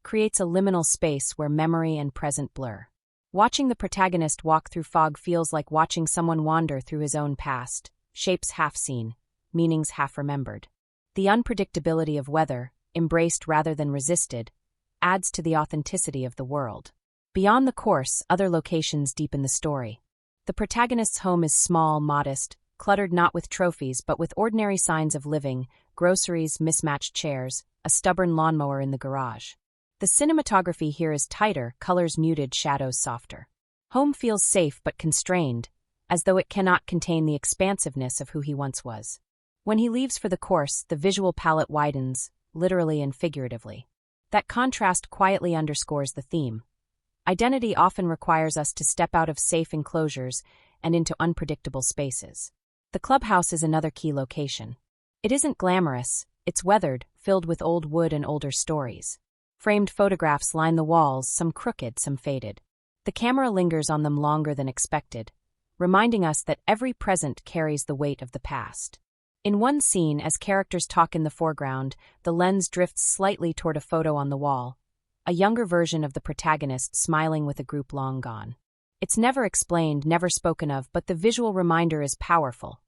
creates a liminal space where memory and present blur. Watching the protagonist walk through fog feels like watching someone wander through his own past, shapes half seen, meanings half remembered. The unpredictability of weather, embraced rather than resisted, adds to the authenticity of the world. Beyond the course, other locations deepen the story. The protagonist's home is small, modest, cluttered not with trophies but with ordinary signs of living, groceries, mismatched chairs, a stubborn lawnmower in the garage. The cinematography here is tighter, colors muted, shadows softer. Home feels safe but constrained, as though it cannot contain the expansiveness of who he once was. When he leaves for the course, the visual palette widens, literally and figuratively. That contrast quietly underscores the theme. Identity often requires us to step out of safe enclosures and into unpredictable spaces. The clubhouse is another key location. It isn't glamorous, it's weathered, filled with old wood and older stories. Framed photographs line the walls, some crooked, some faded. The camera lingers on them longer than expected, reminding us that every present carries the weight of the past. In one scene, as characters talk in the foreground, the lens drifts slightly toward a photo on the wall, a younger version of the protagonist smiling with a group long gone. It's never explained, never spoken of, but the visual reminder is powerful.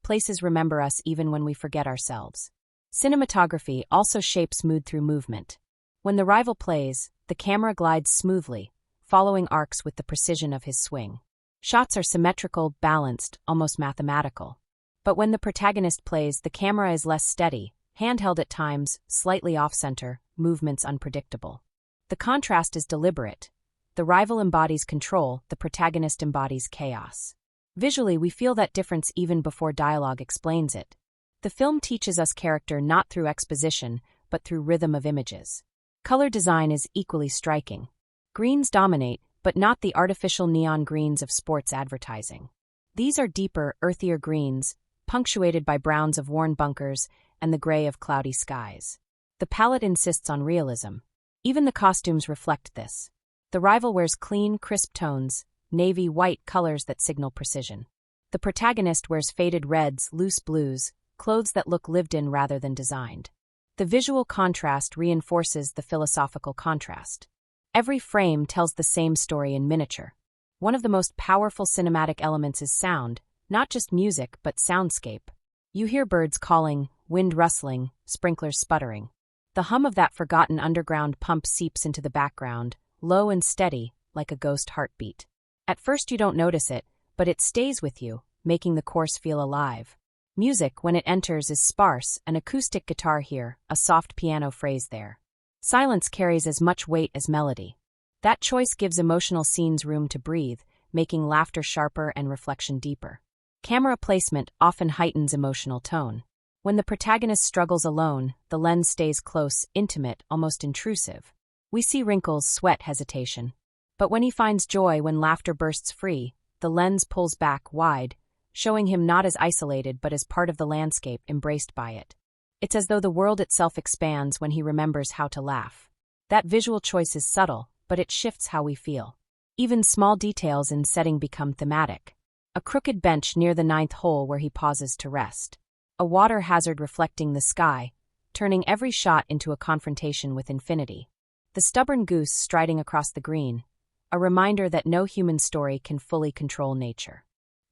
Places remember us even when we forget ourselves. Cinematography also shapes mood through movement. When the rival plays, the camera glides smoothly, following arcs with the precision of his swing. Shots are symmetrical, balanced, almost mathematical. But when the protagonist plays, the camera is less steady, handheld at times, slightly off-center, movements unpredictable. The contrast is deliberate. The rival embodies control, the protagonist embodies chaos. Visually, we feel that difference even before dialogue explains it. The film teaches us character not through exposition, but through rhythm of images. Color design is equally striking. Greens dominate, but not the artificial neon greens of sports advertising. These are deeper, earthier greens, punctuated by browns of worn bunkers and the gray of cloudy skies. The palette insists on realism. Even the costumes reflect this. The rival wears clean, crisp tones, navy white colors that signal precision. The protagonist wears faded reds, loose blues, clothes that look lived in rather than designed. The visual contrast reinforces the philosophical contrast. Every frame tells the same story in miniature. One of the most powerful cinematic elements is sound, not just music but soundscape. You hear birds calling, wind rustling, sprinklers sputtering. The hum of that forgotten underground pump seeps into the background, low and steady, like a ghost heartbeat. At first you don't notice it, but it stays with you, making the course feel alive. Music, when it enters, is sparse, an acoustic guitar here, a soft piano phrase there. Silence carries as much weight as melody. That choice gives emotional scenes room to breathe, making laughter sharper and reflection deeper. Camera placement often heightens emotional tone. When the protagonist struggles alone, the lens stays close, intimate, almost intrusive. We see wrinkles, sweat, hesitation. But when he finds joy, when laughter bursts free, the lens pulls back wide, showing him not as isolated but as part of the landscape embraced by it. It's as though the world itself expands when he remembers how to laugh. That visual choice is subtle, but it shifts how we feel. Even small details in setting become thematic. A crooked bench near the ninth hole where he pauses to rest. A water hazard reflecting the sky, turning every shot into a confrontation with infinity. The stubborn goose striding across the green, a reminder that no human story can fully control nature.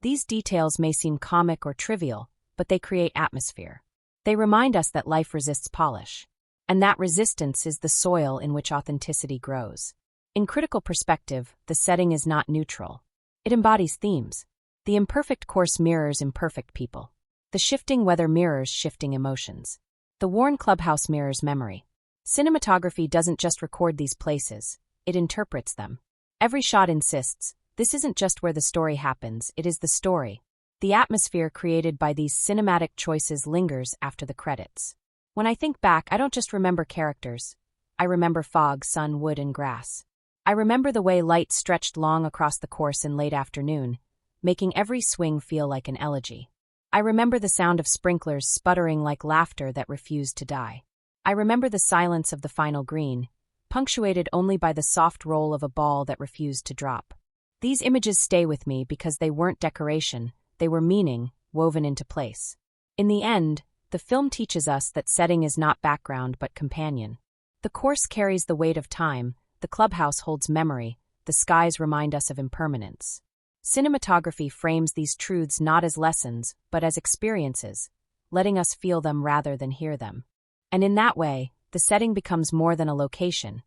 These details may seem comic or trivial, but they create atmosphere. They remind us that life resists polish, and that resistance is the soil in which authenticity grows. In critical perspective, the setting is not neutral. It embodies themes. The imperfect course mirrors imperfect people. The shifting weather mirrors shifting emotions. The worn clubhouse mirrors memory. Cinematography doesn't just record these places, it interprets them. Every shot insists, this isn't just where the story happens, it is the story. The atmosphere created by these cinematic choices lingers after the credits. When I think back, I don't just remember characters. I remember fog, sun, wood, and grass. I remember the way light stretched long across the course in late afternoon, making every swing feel like an elegy. I remember the sound of sprinklers sputtering like laughter that refused to die. I remember the silence of the final green, punctuated only by the soft roll of a ball that refused to drop. These images stay with me because they weren't decoration, they were meaning, woven into place. In the end, the film teaches us that setting is not background but companion. The course carries the weight of time, the clubhouse holds memory, the skies remind us of impermanence. Cinematography frames these truths not as lessons, but as experiences, letting us feel them rather than hear them. And in that way, the setting becomes more than a location.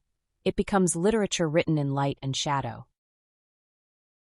It becomes literature written in light and shadow.